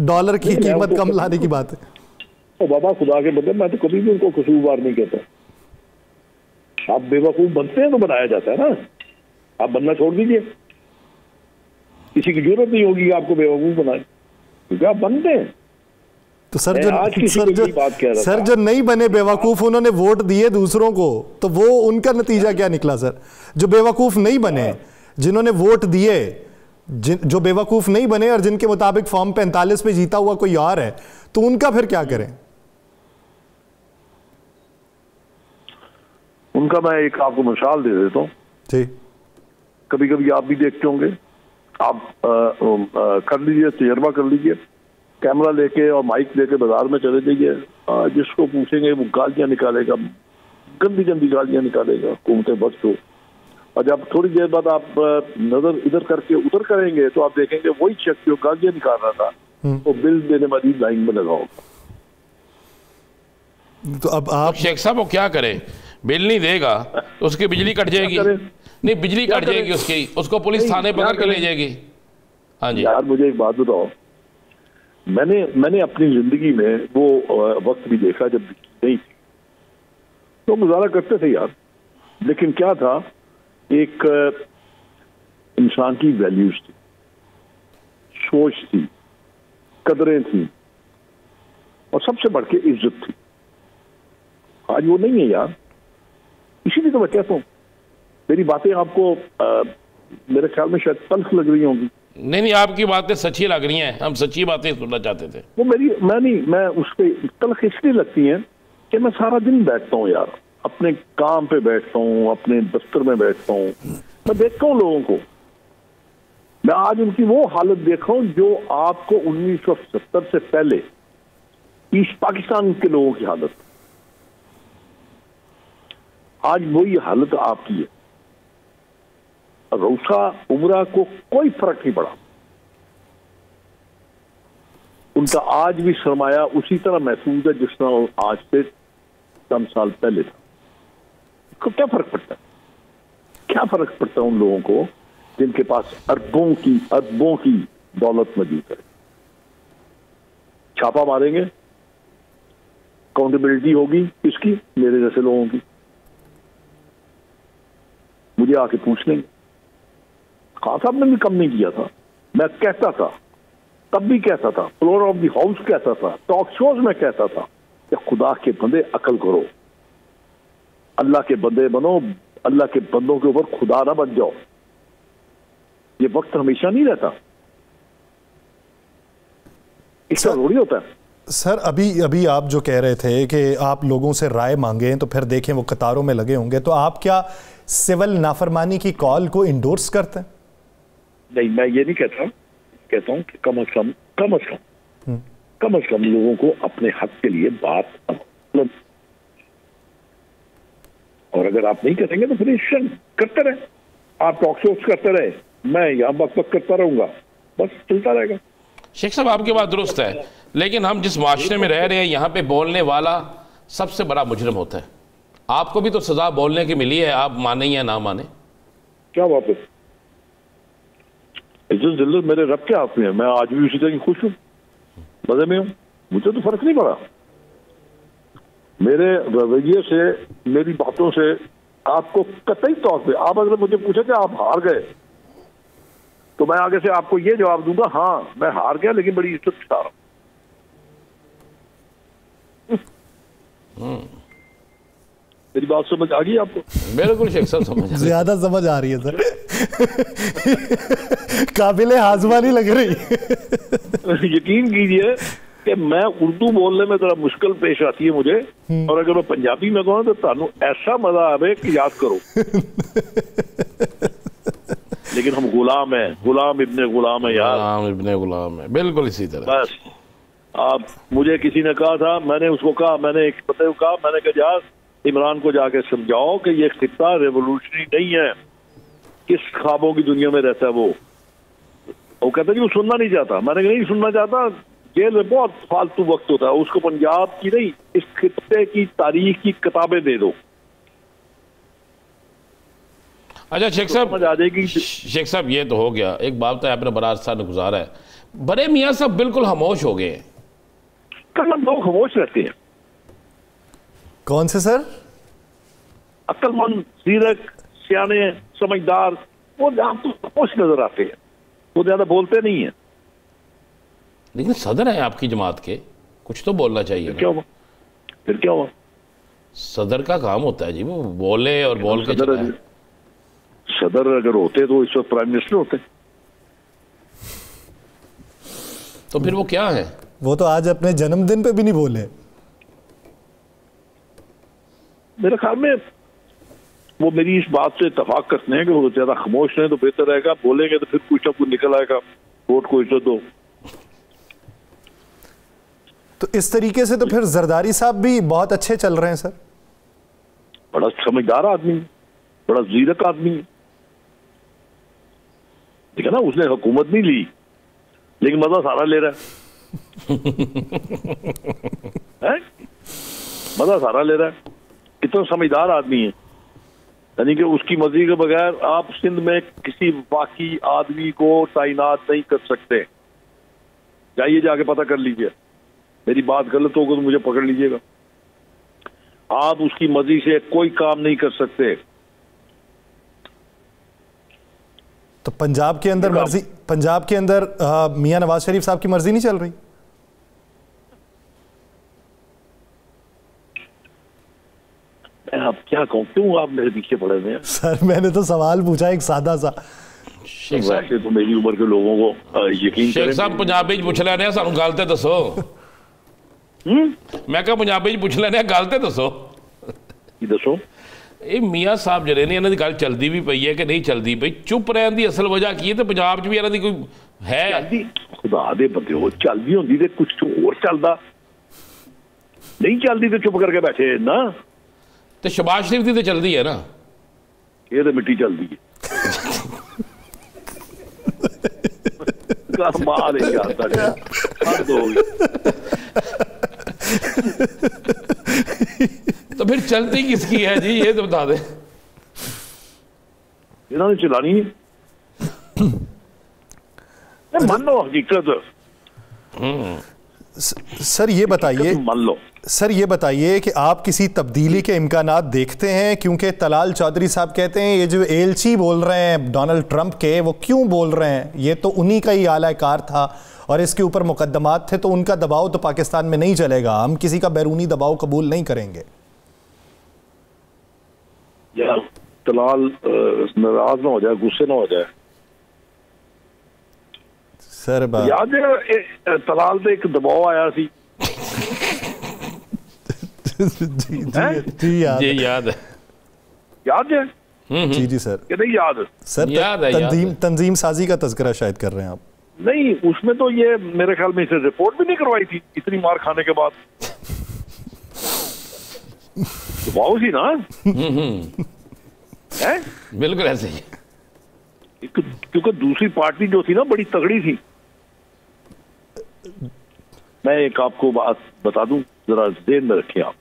S1: डॉलर की कीमत कम लाने की बातें।
S3: तो बाबा खुदा के बदले, मैं तो कभी भी उनको कसूरवार नहीं कहता। आप बेवकूफ बनते हैं तो बनाया जाता है ना, आप बनना छोड़ दीजिए। किसी की जरूरत नहीं होगी आपको बेवकूफ बनाए, क्योंकि आप बनते हैं।
S1: तो सर जो नहीं बने बेवकूफ, उन्होंने वोट दिए दूसरों को, तो वो उनका नतीजा क्या निकला सर? जो बेवकूफ नहीं बने, जिन्होंने वोट दिए, जो बेवकूफ नहीं बने और जिनके मुताबिक फॉर्म 45 पे जीता हुआ कोई और है, तो उनका फिर क्या करें?
S3: उनका मैं एक आपको मिसाल दे देता हूँ। कभी कभी आप भी देखते होंगे, आप कर लीजिए, तजर्बा कर लीजिए, कैमरा लेके और माइक लेके बाजार में चले जाइए, जिसको पूछेंगे वो गालियां निकालेगा, गंदी गंदी गालियां निकालेगा, हुकूमतें बस हो। और जब थोड़ी देर बाद आप नजर इधर करके उधर करेंगे तो आप देखेंगे वही शख्स जो गालियां निकाल रहा था तो बिल देने वाली लाइन में लगा होगा।
S1: तो अब आप
S2: शेख साहब वो क्या करें? बिल नहीं देगा तो उसकी बिजली कट जाएगी। नहीं, बिजली कट जाएगी उसकी, उसको पुलिस थाने पकड़ के ले जाएगी। हाँ जी
S3: यार, मुझे एक बात बताओ, मैंने अपनी जिंदगी में वो वक्त भी देखा जब नहीं थी, तो गुजारा करते थे यार। लेकिन क्या था, एक इंसान की वैल्यूज थी, सोच थी, कदरें थी, और सबसे बढ़ के इज्जत थी। आज वो नहीं है यार। इसीलिए तो मैं कहता हूँ, मेरी बातें आपको मेरे ख्याल में शायद तल्ख लग रही होंगी।
S2: नहीं, आपकी बातें सच्ची लग रही हैं, हम सच्ची बातें सुनना चाहते थे।
S3: वो मैं उस पर तल्ख इसलिए लगती हैं कि मैं सारा दिन बैठता हूँ यार, अपने काम पे बैठता हूँ, अपने दफ्तर में बैठता हूँ, मैं देखता हूँ लोगों को। मैं आज उनकी वो हालत देखा हूँ जो आपको 1970 से पहले ईस्ट पाकिस्तान के लोगों की हालत, आज वही हालत आपकी है। रौसा उमरा को कोई फर्क नहीं पड़ा, उनका आज भी सरमाया उसी तरह महसूस है जिस तरह आज से कम साल पहले था। इसको क्या फर्क पड़ता है? क्या फर्क पड़ता है उन लोगों को जिनके पास अरबों की दौलत मौजूद है? छापा मारेंगे, अकाउंटेबिलिटी होगी किसकी? मेरे जैसे लोगों की। मुझे आके पूछ लेंगे। खान साहब ने भी कम नहीं किया था, मैं कहता था, तब भी कहता था, फ्लोर ऑफ द हाउस कहता था, टॉक शोज में कहता था कि खुदा के बंदे अकल करो, अल्लाह के बंदे बनो, अल्लाह के बंदों के ऊपर खुदा ना बन जाओ। ये वक्त हमेशा नहीं रहता, इसका जरूरी होता है।
S1: सर अभी आप जो कह रहे थे कि आप लोगों से राय मांगें तो फिर देखें वो कतारों में लगे होंगे, तो आप क्या सिविल नाफरमानी की कॉल को इंडोर्स करते हैं?
S3: नहीं, मैं ये नहीं कहता हूं कि कम से कम लोगों को अपने हक के लिए बात मतलब, और अगर आप नहीं करेंगे तो फिर करते रहे, आप टॉक शोज करते रहे, मैं यहाँ बक करता रहूंगा, बस चलता रहेगा।
S2: शेख साहब आपकी बात दुरुस्त है, लेकिन हम जिस माशरे में रह रहे हैं यहाँ पे बोलने वाला सबसे बड़ा मुजरिम होता है। आपको भी तो सजा बोलने की मिली है, आप माने या ना माने।
S3: क्या बात है, इज्जत जिल्लत मेरे रब के हाथ में है। मैं आज भी उसी तरह खुश हूँ, मजे में हूँ, मुझे तो फर्क नहीं पड़ा। मेरे रवैये से, मेरी बातों से आपको कतई तौर पे, आप अगर मुझे पूछे कि आप हार गए तो मैं आगे से आपको ये जवाब दूंगा, हाँ मैं हार गया लेकिन बड़ी इज्जत से हारा। मेरी बात समझ आ गई आपको?
S2: बिल्कुल शेख साहब समझ
S1: ज्यादा समझ आ रही है सर। काबिले हाजमा नहीं लग रही।
S3: यकीन कीजिए कि मैं उर्दू बोलने में थोड़ा मुश्किल पेश आती है मुझे, और अगर मैं पंजाबी में कहूँ तो तानू ऐसा मजा आवे कि याद करो। लेकिन हम गुलाम हैं, गुलाम इब्ने गुलाम है यार,
S2: गुलाम इब्ने गुलाम है, बिल्कुल इसी तरह।
S3: बस आप, मुझे किसी ने कहा था, मैंने उसको कहा, मैंने एक बंदे को कहा, मैंने कहा यार इमरान को जाके समझाओ कि ये खित्ता रेवोल्यूशनरी नहीं है, किस ख्वाबों की दुनिया में रहता है वो कहता जी वो सुनना नहीं चाहता। मैंने कहा नहीं सुनना चाहता, जेल में बहुत फालतू वक्त होता है, उसको पंजाब की नहीं इस खित्ते की तारीख की किताबें दे दो।
S2: अच्छा शेख साहब,
S3: समझ आ जाएगी।
S2: शेख साहब ये तो हो गया, एक बात तो आपने बरार साहब ने गुजारा है, बड़े मियाँ साहब बिल्कुल खामोश हो गए हैं।
S3: कल हम लोग खामोश रहते हैं।
S1: कौन से सर?
S3: अक्लमंद, सीरक, सियाने, समझदार, वो आपको खामोश नजर आते हैं, वो ज्यादा बोलते नहीं है।
S2: लेकिन सदर है आपकी जमात के, कुछ तो बोलना चाहिए।
S3: क्या हुआ फिर, क्या हुआ?
S2: सदर का काम होता है जी वो बोले और बोल के चलाए।
S3: सदर अगर होते तो इस वक्त प्राइम मिनिस्टर होते।
S2: तो फिर वो क्या है?
S1: वो तो आज अपने जन्मदिन पे भी नहीं बोले।
S3: मेरे ख्याल में वो मेरी इस बात से इत्तेफाक करते हैं कि वो ज्यादा खामोश रहे तो बेहतर रहेगा, बोलेंगे तो फिर कुछ ना कुछ निकल आएगा, वोट को इज्जत दो।
S1: तो इस तरीके से तो फिर जरदारी साहब भी बहुत अच्छे चल रहे हैं सर।
S3: बड़ा समझदार आदमी, बड़ा जीरक आदमी, ठीक है ना, उसने हुकूमत नहीं ली लेकिन मजा सारा ले रहा है, मजा सारा ले रहा है। कितना समझदार आदमी है, यानी कि उसकी मर्जी के बगैर आप सिंध में किसी बाकी आदमी को तैनात नहीं कर सकते। जाइए जाके पता कर लीजिए, मेरी बात गलत होगी तो मुझे पकड़ लीजिएगा। आप उसकी मर्जी से कोई काम नहीं कर सकते।
S1: तो पंजाब के अंदर मर्जी, पंजाब के अंदर मियां नवाज शरीफ साहब की मर्जी नहीं चल रही?
S3: मैं आप क्या कहूं, क्यों आप मेरे पीछे पड़े हुए हैं?
S1: सर मैंने तो सवाल पूछा एक सादा सा।
S3: वैसे तो मेरी उम्र के लोगों को यकीन
S2: शेख साहब पंजाबी पूछ लेने सानू गल ते दसो। मैं कहा पंजाबी पूछ लेने गल ते दसो।
S3: दसो
S2: ये मियाँ साहब ਜਿਹੜੇ ਨੇ ਇਹਨਾਂ ਦੀ ਗੱਲ ਚੱਲਦੀ ਵੀ ਪਈ ਹੈ ਕਿ नहीं ਚੱਲਦੀ ਪਈ, चुप रहने की असल वजह की है? तो पंजाब 'ਚ भी ਇਹਨਾਂ ਦੀ कोई है?
S3: खुदा दे बंदे हो, चलदी होंदी ते कुछ होर चलदा, नहीं चलदी तो चुप करके बैठे ना।
S2: तो शहबाज शरीफ की तो चलती है ना,
S3: ये तो मिट्टी चलदी है। कमाल है यार, हद हो गई।
S2: तो फिर चलती किसकी है जी, ये तो बता दे।
S3: इन्होंने चलानी मान लो हकीकत।
S1: सर ये बताइए,
S3: मान लो
S1: सर ये बताइए कि आप किसी तब्दीली के इम्कानात देखते हैं? क्योंकि तलाल चौधरी साहब कहते हैं ये जो एलची बोल रहे हैं डोनाल्ड ट्रंप के, वो क्यों बोल रहे हैं? ये तो उन्हीं का ही आला कार था और इसके ऊपर मुकदमात थे, तो उनका दबाव तो पाकिस्तान में नहीं चलेगा, हम किसी का बैरूनी दबाव कबूल नहीं करेंगे।
S3: यार तलाल नाराज ना हो जाए, गुस्से ना हो जाए
S1: सर।
S3: याद है तलाल पे एक दबाव आया सी?
S1: जी याद
S2: है।
S3: याद है?
S1: जी जी सर।
S3: कि नहीं याद?
S1: सर
S2: याद है,
S1: तंजीम साजी का तज़किरा शायद कर रहे हैं आप।
S3: नहीं, उसमें तो ये मेरे ख्याल में इसे रिपोर्ट भी नहीं करवाई थी इतनी मार खाने के बाद। दबाव सी ना? है
S2: बिल्कुल ऐसे ही,
S3: क्योंकि दूसरी पार्टी जो थी ना बड़ी तगड़ी थी। मैं एक आपको बात बता दूं, जरा ज़हन में रखें आप,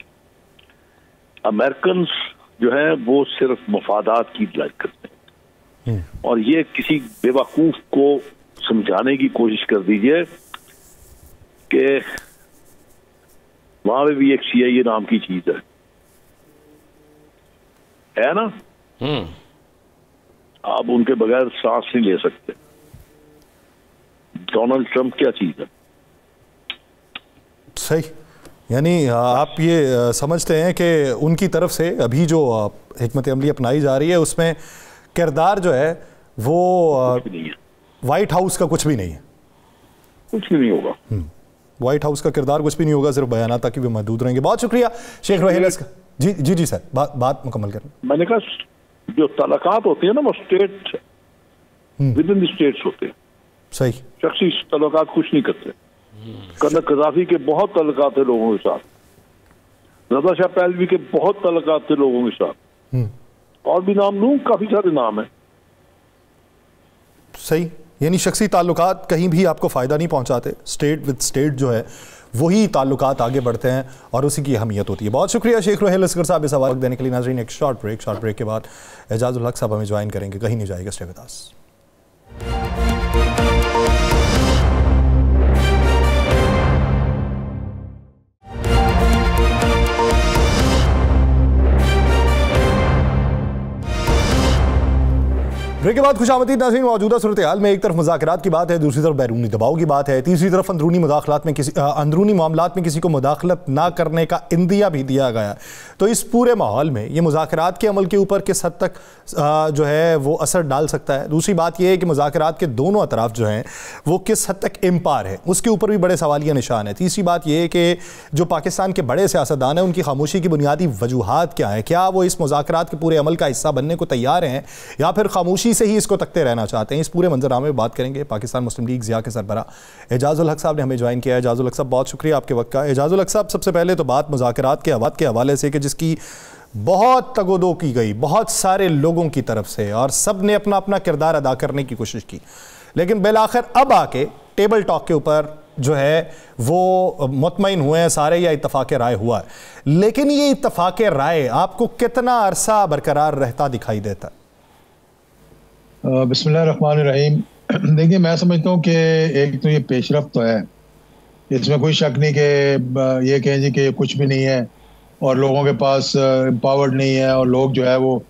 S3: अमेरिकन जो है वो सिर्फ मफादात की लड़ाई करते हैं, और ये किसी बेवकूफ को समझाने की कोशिश कर दीजिए कि वहां पे भी एक CIA नाम की चीज है ना? आप उनके बगैर सांस नहीं ले सकते। डोनाल्ड ट्रंप क्या चीज है?
S1: सही, यानी आप ये समझते हैं कि उनकी तरफ से अभी जो हिकमत अमली अपनाई जा रही है उसमें किरदार जो है वो व्हाइट हाउस का कुछ भी नहीं है?
S3: कुछ भी नहीं होगा।
S1: व्हाइट हाउस का किरदार कुछ भी नहीं होगा, सिर्फ बयानात तक भी महदूद रहेंगे। बहुत शुक्रिया शेख रोहेल का। जी जी जी सर, बात मुकम्मल करें।
S3: मैंने कहा जो तलाकात होती है ना वो state with in the states होते हैं।
S1: सही।
S3: शख्सी तल्लुकात कुछ नहीं करते। कदाफी के बहुत तल्लुकात थे लोगों के साथ, रजा शाह पहलवी के बहुत तल्लुकात थे लोगों के साथ, और भी नाम लूं, काफी सारे नाम हैं।
S1: सही, यानी शख्सी ताल्लुकात कहीं भी आपको फ़ायदा नहीं पहुंचाते, स्टेट विद स्टेट जो है वही ताल्लुकात आगे बढ़ते हैं और उसी की अहमियत होती है। बहुत शुक्रिया शेख रोहेल असगर साहब इस सवाल देने के लिए। नाज़रीन एक शॉर्ट ब्रेक के बाद एजाजुल हक साहब हमें ज्वाइन करेंगे, कहीं नहीं जाएगा, स्टे विद अस। ब्रेक के बाद खुशामदीद नाज़रीन। मौजूदा सूरत हाल में एक तरफ मुज़ाकरात की बात है, दूसरी तरफ बैरूनी दबाव की बात है, तीसरी तरफ अंदरूनी मामलात में किसी को मुदाखलत ना करने का इंदिया भी दिया गया। तो इस पूरे माहौल में ये मुज़ाकरात के अमल के ऊपर किस हद तक जो है वो असर डाल सकता है। दूसरी बात यह है कि मुज़ाकरात के दोनों अतराफ जो हैं वो किस हद तक इम्पार है, उसके ऊपर भी बड़े सवालिया निशान है। तीसरी बात यह है कि जो पाकिस्तान के बड़े सियासतदान हैं उनकी खामोशी की बुनियादी वजूहात क्या है, क्या वो इस मुज़ाकरात के पूरे अमल का हिस्सा बनने को तैयार हैं या फिर खामोशी से ही इसको तकते रहना चाहते हैं। इस पूरे मंजरामे में बात करेंगे। पाकिस्तान मुस्लिम लीग ज़िया के सरबरा एजाजुल हक साहब ने हमें ज्वाइन किया है। एजाजुल हक साहब बहुत शुक्रिया आपके वक्त का। एजाजुल हक साहब, सबसे पहले तो बात मुज़ाकरात के हवाले से कि जिसकी बहुत तगोदो की गई बहुत सारे लोगों की तरफ से और सब ने अपना अपना किरदार अदा करने की कोशिश की, लेकिन बिलाखिर अब आके टेबल टॉक के ऊपर जो है वो मुतमईन हुए हैं सारे या इत्तफाक राय हुआ है। लेकिन ये इत्तफाक राय आपको कितना अरसा बरकरार रहता दिखाई देता है?
S4: बिस्मिल्लाहिर्रहमानिर्रहीम। देखिए, मैं समझता हूँ कि एक तो ये पेशरफ्त तो है, इसमें कोई शक नहीं कि ये कहें जी कि कुछ भी नहीं है और लोगों के पास एम्पावर्ड नहीं है और लोग जो है वो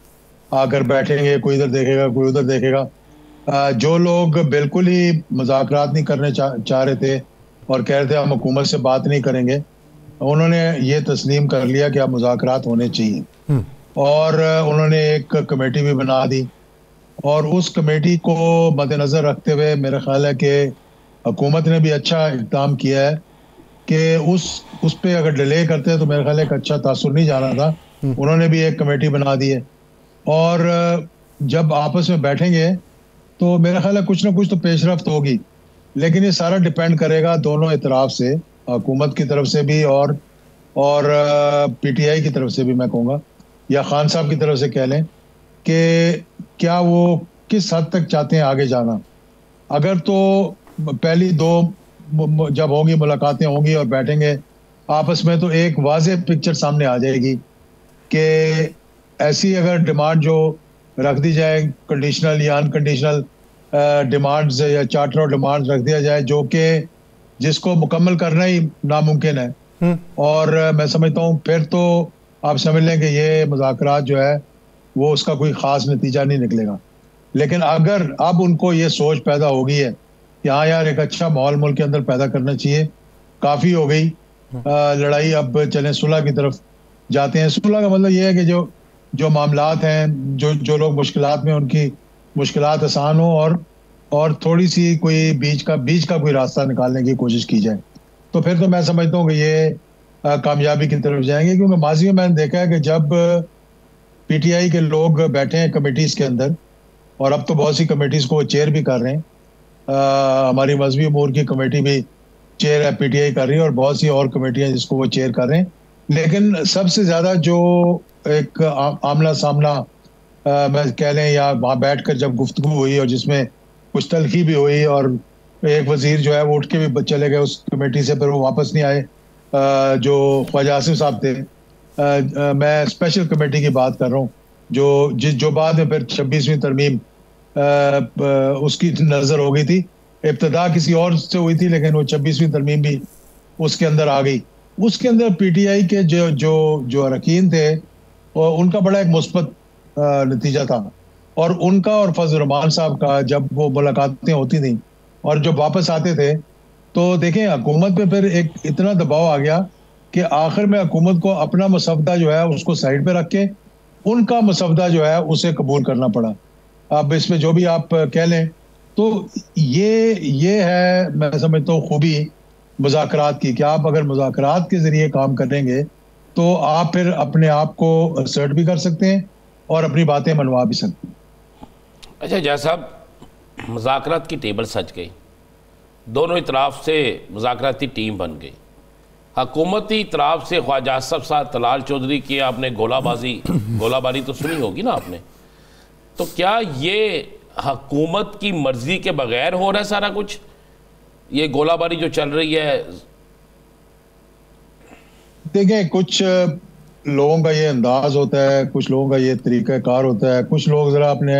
S4: आकर बैठेंगे, कोई इधर देखेगा कोई उधर देखेगा। जो लोग बिल्कुल ही मुज़ाकरात नहीं करने चाह रहे थे और कह रहे थे हम हुकूमत से बात नहीं करेंगे, उन्होंने ये तस्लीम कर लिया कि अब मुज़ाकरात होने चाहिए और उन्होंने एक कमेटी भी बना दी और उस कमेटी को मद्देनज़र रखते हुए मेरा ख्याल है कि हुकूमत ने भी अच्छा इक़दाम किया है कि उस पे अगर डिले करते हैं तो मेरा ख्याल है एक अच्छा तासुर नहीं जाना था। उन्होंने भी एक कमेटी बना दी है और जब आपस में बैठेंगे तो मेरा ख्याल है कुछ ना कुछ तो पेशरफ्त होगी, लेकिन ये सारा डिपेंड करेगा दोनों इतराफ से, हुकूमत की तरफ से भी और PTI की तरफ से भी, मैं कहूँगा, या खान साहब की तरफ से कह लें कि क्या वो किस हद तक चाहते हैं आगे जाना। अगर तो पहली दो जब होंगी मुलाकातें होंगी और बैठेंगे आपस में तो एक वाज़ेह पिक्चर सामने आ जाएगी कि ऐसी अगर डिमांड जो रख दी जाए, कंडीशनल या अनकंडीशनल डिमांड्स या चार्टर और डिमांड्स रख दिया जाए जो कि जिसको मुकम्मल करना ही नामुमकिन है, और मैं समझता हूँ फिर तो आप समझ लें कि ये मुज़ाकरात जो है वो उसका कोई ख़ास नतीजा नहीं निकलेगा। लेकिन अगर अब उनको ये सोच पैदा हो गई है कि हाँ यार एक अच्छा माहौल मुल्क के अंदर पैदा करना चाहिए, काफ़ी हो गई लड़ाई, अब चलें सुलह की तरफ जाते हैं। सुलह का मतलब ये है कि जो मामलात हैं, जो लोग मुश्किलात में, उनकी मुश्किलात आसान हो और थोड़ी सी कोई बीच का कोई रास्ता निकालने की कोशिश की जाए, तो फिर तो मैं समझता हूँ कि ये कामयाबी की तरफ जाएंगे। क्योंकि माजी में मैंने देखा है कि जब PTI के लोग बैठे हैं कमेटीज़ के अंदर, और अब तो बहुत सी कमेटीज़ को वो चेयर भी कर रहे हैं, हमारी मजहबी उमूर की कमेटी भी चेयर है PTI कर रही है और बहुत सी और कमेटियाँ जिसको वो चेयर कर रहे हैं। लेकिन सबसे ज़्यादा जो एक आमना सामना मैं कह लें या वहाँ बैठ कर जब गुफ्तगू हुई और जिसमें कुछ तलखी भी हुई और एक वज़ीर जो है वो उठ के भी चले गए उस कमेटी से, फिर वो वापस नहीं आए, जो ख्वाजा आसिफ साहब थे। मैं स्पेशल कमेटी की बात कर रहा हूँ जो बाद में फिर 26वीं तरमीम उसकी नज़र हो गई थी। इब्तदा किसी और से हुई थी लेकिन वो 26वीं तरमीम भी उसके अंदर आ गई। उसके अंदर PTI के जो अरकान थे उनका बड़ा एक मुस्बत नतीजा था, और उनका और फजल रहमान साहब का जब वो मुलाकातें होती थी और जब वापस आते थे तो देखें हुकूमत पे फिर एक इतना दबाव आ गया कि आखिर में हुकूमत को अपना मसवदा जो है उसको साइड पे रख के उनका मसवदा जो है उसे कबूल करना पड़ा। अब इसमें जो भी आप कह लें तो ये है मैं समझता हूँ खूबी मुज़ाकरात की, कि आप अगर मुज़ाकरात के ज़रिए काम करेंगे तो आप फिर अपने आप को असर्ट भी कर सकते हैं और अपनी बातें मनवा भी सकते हैं।
S2: अच्छा जय साहब, मुज़ाकरात की टेबल सज गई, दोनों इतराफ़ से मुज़ाकराती टीम बन गई। हुकूमती इतराफ़ से ख्वाजा आसफ साहब, तलाल चौधरी की आपने गोलाबारी तो सुनी होगी ना आपने, तो क्या ये हुकूमत की मर्ज़ी के बगैर हो रहा है सारा कुछ, ये गोलाबारी जो चल रही है?
S4: देखिए, कुछ लोगों का ये अंदाज होता है, कुछ लोगों का ये तरीक़ाकार होता है, कुछ लोग ज़रा अपने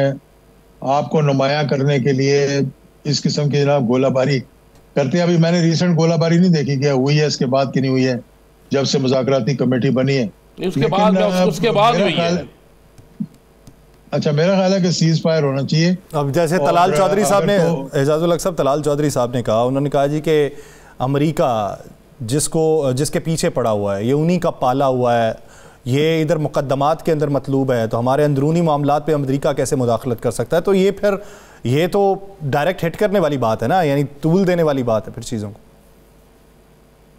S4: आपको नुमायां करने के लिए इस किस्म की जनाब गोलाबारी करते हैं। अभी मैंने रिसेंट गोलाबारी नहीं देखी, क्या हुई है इसके बाद की नहीं हुई है, जब से मुज़ाकराती कमेटी बनी है।
S2: उसके बाद हुई है।
S4: अच्छा, मेरा ख्याल है कि सीज फायर होना चाहिए।
S1: अब जैसे तलाल चौधरी साहब ने, एजाजुल हक साहब तलाल चौधरी साहब ने कहा, उन्होंने कहा जी कि अमेरिका जिसके पीछे पड़ा हुआ है, ये उन्हीं का पाला हुआ है, ये इधर मुकद्दमात के अंदर मतलूब है, तो हमारे अंदरूनी मामलात पे अमेरिका कैसे मुदाखलत कर सकता है? तो ये तो डायरेक्ट हिट करने वाली बात है ना, यानी तूल देने वाली बात है फिर चीज़ों को।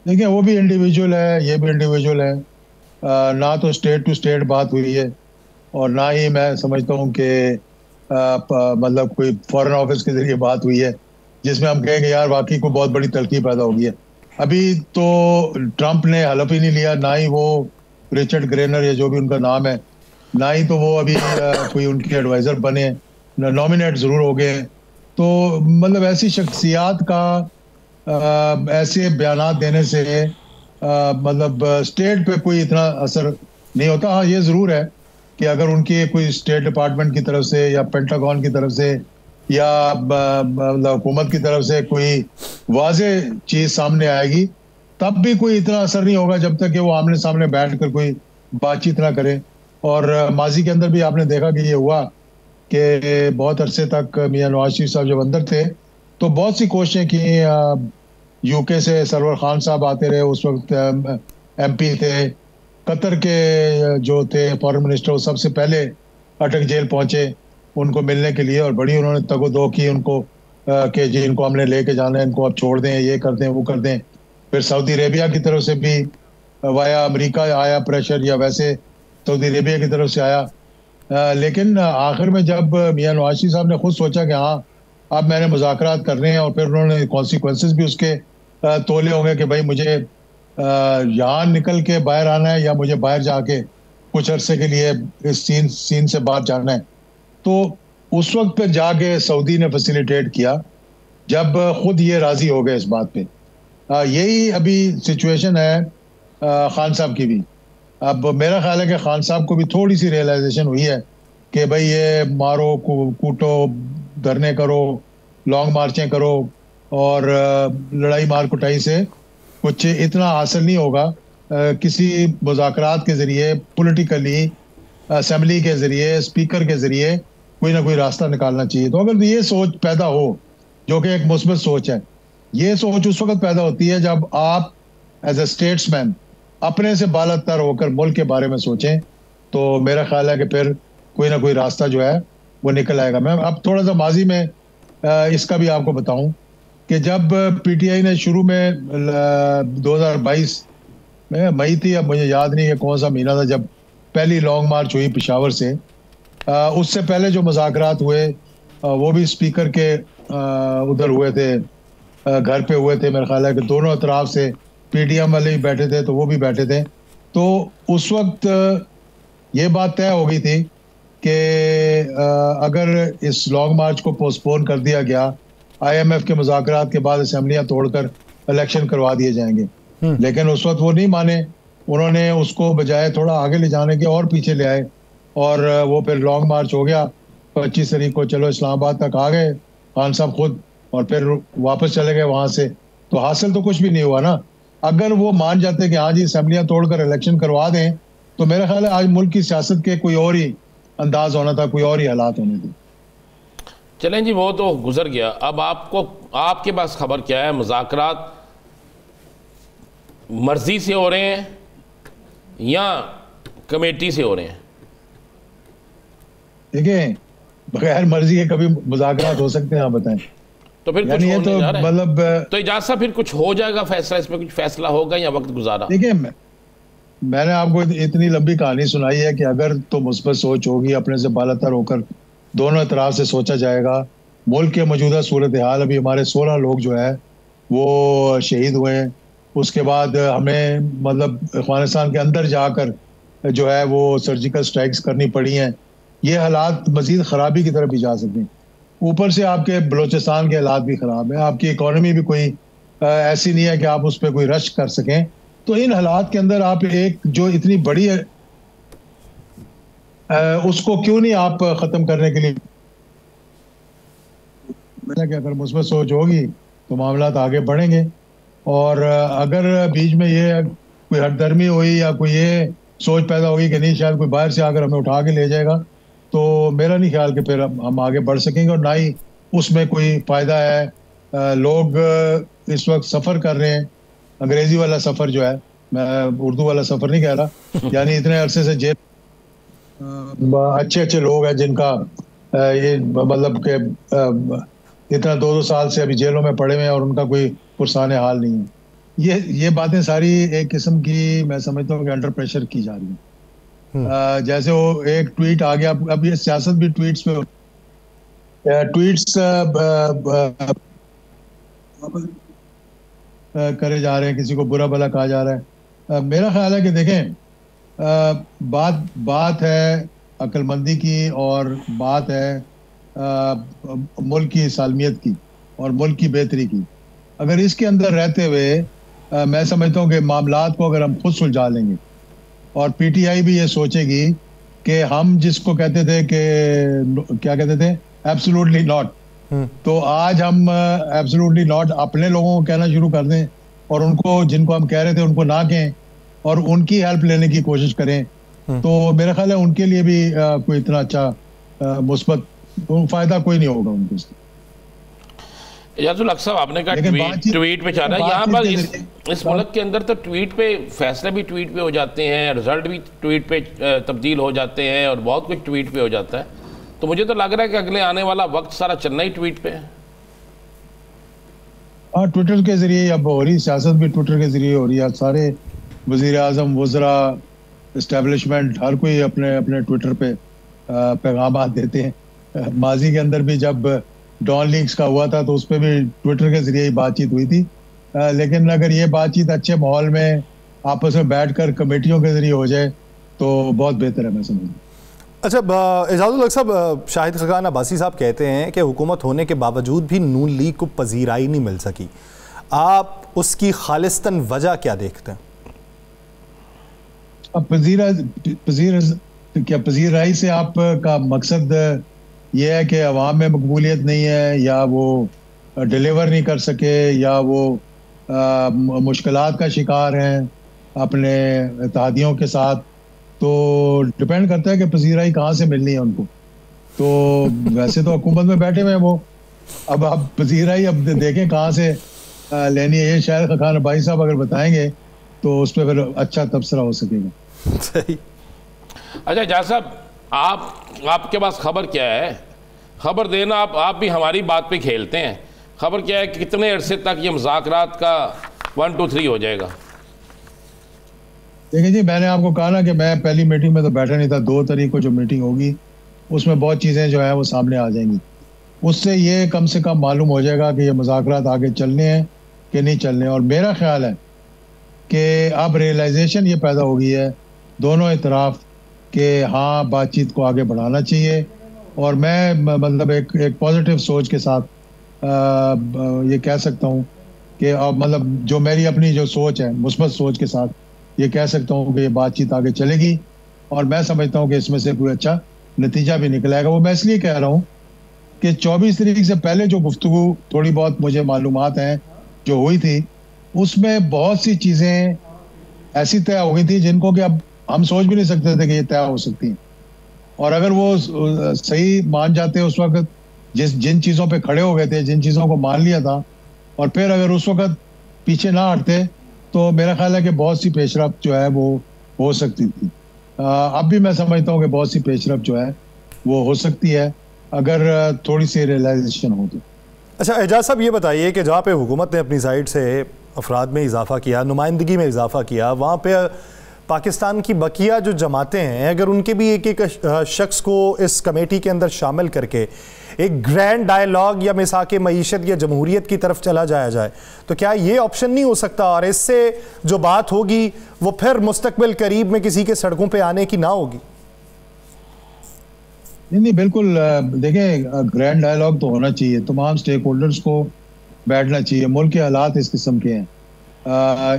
S4: देखिए, वो भी इंडिविजुअल है, ये भी इंडिविजुअल है, ना तो स्टेट टू स्टेट बात हुई है और ना ही मैं समझता हूँ कि मतलब कोई फॉरेन ऑफिस के जरिए बात हुई है जिसमें हम कहेंगे यार वाकई को बहुत बड़ी तलखी पैदा हो गई है। अभी तो ट्रंप ने हलफ ही नहीं लिया, ना ही वो रिचर्ड ग्रेनर या जो भी उनका नाम है, ना ही तो वो अभी कोई उनके एडवाइजर बने, नॉमिनेट ज़रूर हो गए। तो मतलब ऐसी शख्सियात का ऐसे बयानात देने से मतलब स्टेट पे कोई इतना असर नहीं होता। हाँ, ये ज़रूर है कि अगर उनकी कोई स्टेट डिपार्टमेंट की तरफ से या पेंटागन की तरफ से या मतलब हुकूमत की तरफ से कोई वाज़े चीज़ सामने आएगी, तब भी कोई इतना असर नहीं होगा जब तक कि वो आमने सामने बैठ कर कोई बातचीत ना करे। और माजी के अंदर भी आपने देखा कि ये हुआ कि बहुत अरसे तक मियां नवाज शरीफ साहब जब अंदर थे तो बहुत सी कोशिशें की, यूके से सरवर खान साहब आते रहे, उस वक्त MP थे, कतर के जो थे फॉरेन मिनिस्टर, वो सबसे पहले अटक जेल पहुंचे उनको मिलने के लिए और बड़ी उन्होंने तगोदो की उनको कि जी इनको हमने लेके जाना है, इनको आप छोड़ दें, ये कर दें, वो कर दें। फिर सऊदी अरेबिया की तरफ से भी वाया अमेरिका आया प्रेशर, या वैसे सऊदी अरेबिया की तरफ से आया। लेकिन आखिर में जब मियां नवाज शरीफ साहब ने खुद सोचा कि हाँ अब मैंने मुज़ाकरात करने हैं, और फिर उन्होंने कॉन्सिक्वेंसेस भी उसके तोले होंगे कि भाई मुझे यहाँ निकल के बाहर आना है या मुझे बाहर जाके कुछ अरसे के लिए इस सीन से बाहर जाना है, तो उस वक्त पे जाके सऊदी ने फैसिलिटेट किया जब खुद ये राजी हो गए इस बात पे। यही अभी सिचुएशन है खान साहब की भी। अब मेरा ख्याल है कि खान साहब को भी थोड़ी सी रियलाइजेशन हुई है कि भाई ये मारो कूटो, धरने करो, लॉन्ग मार्चें करो और लड़ाई मार कुटाई से कुछ इतना हासिल नहीं होगा। किसी मुज़ाकरात के ज़रिए, पॉलिटिकली असेंबली के ज़रिए, स्पीकर के ज़रिए कोई ना कोई रास्ता निकालना चाहिए। तो अगर ये सोच पैदा हो, जो कि एक मुस्बत सोच है, ये सोच उस वक्त पैदा होती है जब आप एज ए स्टेट्समैन अपने से बालातर होकर मुल्क के बारे में सोचें, तो मेरा ख्याल है कि फिर कोई ना कोई रास्ता जो है वो निकल आएगा। मैं अब थोड़ा सा माजी में इसका भी आपको बताऊं कि जब PTI ने शुरू में 2022 में मई थी, अब मुझे याद नहीं है कौन सा महीना था, जब पहली लॉन्ग मार्च हुई पिशावर से, उससे पहले जो मुज़ाकरात हुए वो भी स्पीकर के उधर हुए थे, घर पे हुए थे। मेरा ख्याल है कि दोनों तरफ से PTM वाले भी बैठे थे तो वो भी बैठे थे। तो उस वक्त ये बात तय हो गई थी कि अगर इस लॉन्ग मार्च को पोस्टपोन कर दिया गया, IMF के मुज़ाकरात के बाद असेंबलियां तोड़कर इलेक्शन करवा दिए जाएंगे। लेकिन उस वक्त वो नहीं माने, उन्होंने उसको बजाय थोड़ा आगे ले जाने के और पीछे ले आए और वो फिर लॉन्ग मार्च हो गया 25 तारीख को। चलो इस्लामाबाद तक आ गए खान साहब खुद, और फिर वापस चले गए वहां से। तो हासिल तो कुछ भी नहीं हुआ ना। अगर वो मान जाते कि हाँ जी असेंबलियां तोड़कर इलेक्शन करवा दें, तो मेरा ख्याल है आज मुल्क की सियासत के कोई और ही अंदाज होना था, कोई और ही हालात होने थे।
S2: चलें जी, वो तो गुजर गया। अब आपके पास खबर क्या है? मुज़ाकरात मर्जी से हो रहे हैं या कमेटी से हो रहे हैं?
S4: देखिए, बगैर मर्जी के कभी मुज़ाकरात हो सकते हैं? आप बताएं।
S2: तो फिर कुछ
S4: होने जा रहा है। मतलब
S2: तो इजाज़त साहब फिर कुछ हो जाएगा फैसला, इसमें कुछ फैसला होगा या वक्त गुजारा?
S4: देखिए, मैंने आपको इतनी लंबी कहानी सुनाई है कि अगर तो मुस्बत सोच होगी, अपने से बालातर होकर दोनों तरफ से सोचा जाएगा, मुल्क के मौजूदा सूरत हाल, अभी हमारे 16 लोग जो है वो शहीद हुए हैं। उसके बाद हमें मतलब अफगानिस्तान के अंदर जाकर जो है वो सर्जिकल स्ट्राइक्स करनी पड़ी हैं। ये हालात मजीद ख़राबी की तरफ भी जा सकते हैं। ऊपर से आपके बलूचिस्तान के हालात भी ख़राब है, आपकी इकॉनमी भी कोई ऐसी नहीं है कि आप उस पर कोई रश कर सकें। तो इन हालात के अंदर आप एक जो इतनी बड़ी है उसको क्यों नहीं आप ख़त्म करने के लिए, कि अगर मुस्बत सोच होगी तो मामलात आगे बढ़ेंगे। और अगर बीच में ये कोई हठधर्मी हुई या कोई ये सोच पैदा होगी कि नहीं शायद कोई बाहर से आकर हमें उठा के ले जाएगा, तो मेरा नहीं ख्याल कि फिर हम आगे बढ़ सकेंगे और ना ही उसमें कोई फ़ायदा है। लोग इस वक्त सफ़र कर रहे हैं, अंग्रेज़ी वाला सफ़र जो है, मैं उर्दू वाला सफ़र नहीं कह रहा, यानी इतने अरसे से जेल अच्छे अच्छे लोग हैं जिनका ये मतलब के इतना 2-2 साल से अभी जेलों में पड़े हुए हैं और उनका कोई पुरसाने हाल नहीं है। ये बातें सारी एक किस्म की मैं समझता हूँ कि अंडर प्रेशर की जा रही है। जैसे वो एक ट्वीट आ गया, अब ये सियासत भी ट्वीट्स पे ट्वीट्स करे जा रहे हैं, किसी को बुरा भला कहा जा रहा है। मेरा ख्याल है कि देखें, बात है अक्लमंदी की और बात है मुल्क की सालमियत की और मुल्क की बेहतरी की। अगर इसके अंदर रहते हुए मैं समझता हूँ कि मामलात को अगर हम खुद सुलझा लेंगे और पीटीआई भी ये सोचेगी कि हम जिसको कहते थे कि क्या कहते थे एब्सोल्युटली नॉट, तो आज हम एब्सोल्युटली नॉट अपने लोगों को कहना शुरू कर दें और उनको जिनको हम कह रहे थे उनको ना कहें और उनकी हेल्प लेने की कोशिश करें, तो मेरा ख्याल है उनके लिए भी कोई इतना अच्छा मुस्बत फायदा कोई नहीं होगा उनको।
S2: एजाजुल हक साहब, आपने कहा ट्वीट पे चल रहा है, यहाँ पर इस मुल्क के अंदर तो ट्वीट पे फैसले भी ट्वीट पे हो जाते हैं, रिजल्ट भी ट्वीट पे तब्दील हो जाते हैं और बहुत कुछ ट्वीट पे हो जाता है। तो मुझे तो लग रहा है कि अगले आने वाला वक्त सारा चलना ही ट्वीट पे है।
S4: हाँ, ट्विटर के जरिए अब हो रही सियासत भी ट्विटर के जरिए हो रही है। सारे वज़ीर आज़म, वज़रा, इस्टेब्लिशमेंट हर कोई अपने अपने ट्विटर पे पैगाम देते हैं। माजी के अंदर भी जब डॉन लिंक्स का हुआ था तो उस पर भी ट्विटर के जरिए ही बातचीत हुई थी। लेकिन अगर ये बातचीत अच्छे माहौल में आपस में बैठकर कमेटियों के जरिए हो जाए तो बहुत बेहतर है, मैं समझूँ।
S1: अच्छा, एजाजुल हक साहब, शाहिद खान अब्बासी साहब कहते हैं कि हुकूमत होने के बावजूद भी नून लीग को पजीराई नहीं मिल सकी। आप उसकी खालिस्तन वजह क्या देखते हैं?
S4: अब पजीराई से आपका मकसद ये है कि अवाम में मकबूलियत नहीं है या वो डिलीवर नहीं कर सके या वो मुश्किलात का शिकार हैं अपने इत्तेहादियों के साथ, तो डिपेंड करता है कि पजीराई कहाँ से मिलनी है उनको। तो वैसे तो हुकूमत में बैठे हुए हैं वो, अब आप पजीराई अब देखें कहाँ से लेनी है। ये शायद खान भाई साहब अगर बताएंगे तो उस पर फिर अच्छा तबसरा हो सकेगा।
S2: सही। अच्छा जहाँ साहब, आपके पास खबर क्या है? खबर देना, आप भी हमारी बात पे खेलते हैं। खबर क्या है कि कितने अरसे तक ये मुज़ाकरात का 1 2 3 हो जाएगा?
S4: देखिए जी, मैंने आपको कहा ना कि मैं पहली मीटिंग में तो बैठा नहीं था। 2 तारीख को जो मीटिंग होगी उसमें बहुत चीज़ें जो है वो सामने आ जाएंगी। उससे ये कम से कम मालूम हो जाएगा कि ये मुज़ाकरात आगे चलने हैं कि नहीं चलने। और मेरा ख्याल है कि अब रियलाइजेशन ये पैदा हो गई है दोनों इतराफ़ कि हाँ, बातचीत को आगे बढ़ाना चाहिए। और मैं मतलब एक पॉजिटिव सोच के साथ ये कह सकता हूँ कि अब मतलब जो मेरी अपनी जो सोच है, मुस्बत सोच के साथ ये कह सकता हूँ कि ये बातचीत आगे चलेगी और मैं समझता हूँ कि इसमें से कोई अच्छा नतीजा भी निकलेगा। वो मैं इसलिए कह रहा हूँ कि 24 तारीख से पहले जो गुफ्तगू थोड़ी बहुत मुझे मालूमात हैं जो हुई थी, उसमें बहुत सी चीज़ें ऐसी तय हो गई थी जिनको कि अब हम सोच भी नहीं सकते थे कि ये तय हो सकती हैं। और अगर वो सही मान जाते उस वक्त, जिन चीज़ों पे खड़े हो गए थे, जिन चीज़ों को मान लिया था, और फिर अगर उस वक्त पीछे ना हटते तो मेरा ख्याल है कि बहुत सी पेशरफ्त जो है वो हो सकती थी। अब भी मैं समझता हूँ कि बहुत सी पेशरफ्त जो है वो हो सकती है अगर थोड़ी सी रियलाइजेशन हो तो।
S1: अच्छा एजाज साहब, ये बताइए कि जहाँ पे हुकूमत ने अपनी साइड से अफराद में इजाफा किया, नुमाइंदगी में इजाफा किया, वहाँ पे पाकिस्तान की बकिया जो जमातें हैं, अगर उनके भी एक एक शख्स को इस कमेटी के अंदर शामिल करके एक ग्रैंड डायलॉग या मिसाक मईशत या जमहूरियत की तरफ चला जाया जाए, तो क्या ये ऑप्शन नहीं हो सकता और इससे जो बात होगी वो फिर मुस्तकबिल करीब में किसी के सड़कों पे आने की ना होगी?
S4: नहीं, बिल्कुल। देखें, ग्रैंड डायलॉग तो होना चाहिए, तमाम स्टेक होल्डर्स को बैठना चाहिए। मुल्क के हालात इस किस्म के हैं।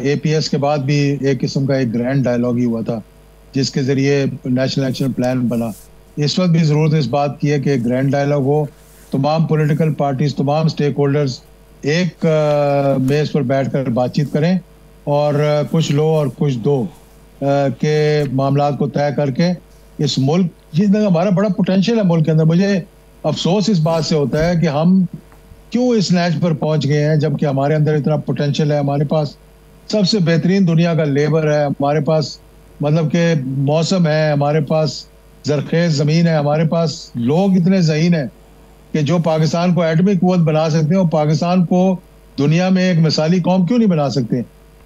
S4: APS के बाद भी एक किस्म का एक ग्रैंड डायलॉग ही हुआ था जिसके ज़रिए नेशनल एक्शन प्लान बना। इस वक्त भी ज़रूरत इस बात की है कि ग्रैंड डायलॉग हो, तमाम पॉलिटिकल पार्टीज, तमाम स्टेक होल्डर्स एक मेज़ पर बैठकर बातचीत करें और कुछ लो और कुछ दो के मामलात को तय करके इस मुल्क, जिसमें हमारा बड़ा पोटेंशियल है मुल्क के अंदर, मुझे अफसोस इस बात से होता है कि हम क्यों इस नैच पर पहुंच गए हैं जबकि हमारे अंदर इतना पोटेंशियल है। हमारे पास सबसे बेहतरीन दुनिया का लेबर है, हमारे पास मतलब के मौसम है, हमारे पास जरखेज ज़मीन है, हमारे पास लोग इतने ज़हीन हैं कि जो पाकिस्तान को एटमी कुव्वत बना सकते हैं और पाकिस्तान को दुनिया में एक मिसाली कौम क्यों नहीं बना सकते?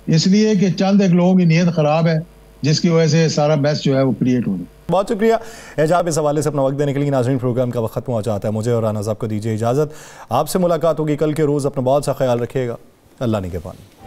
S4: इसलिए कि चंद एक लोगों की नीयत ख़राब है जिसकी वजह से सारा मैस जो है वो क्रिएट हो रहा है।
S1: बहुत शुक्रिया एजाब, इस हवाले से अपना वक्त देने के लिए। नाज़रीन, प्रोग्राम का वक्त खत्म हो जाता है, मुझे और राना साहब को दीजिए इजाज़त। आपसे मुलाकात होगी कल के रोज़। अपना बहुत सा ख्याल रखिएगा। अल्लाह निगहबान।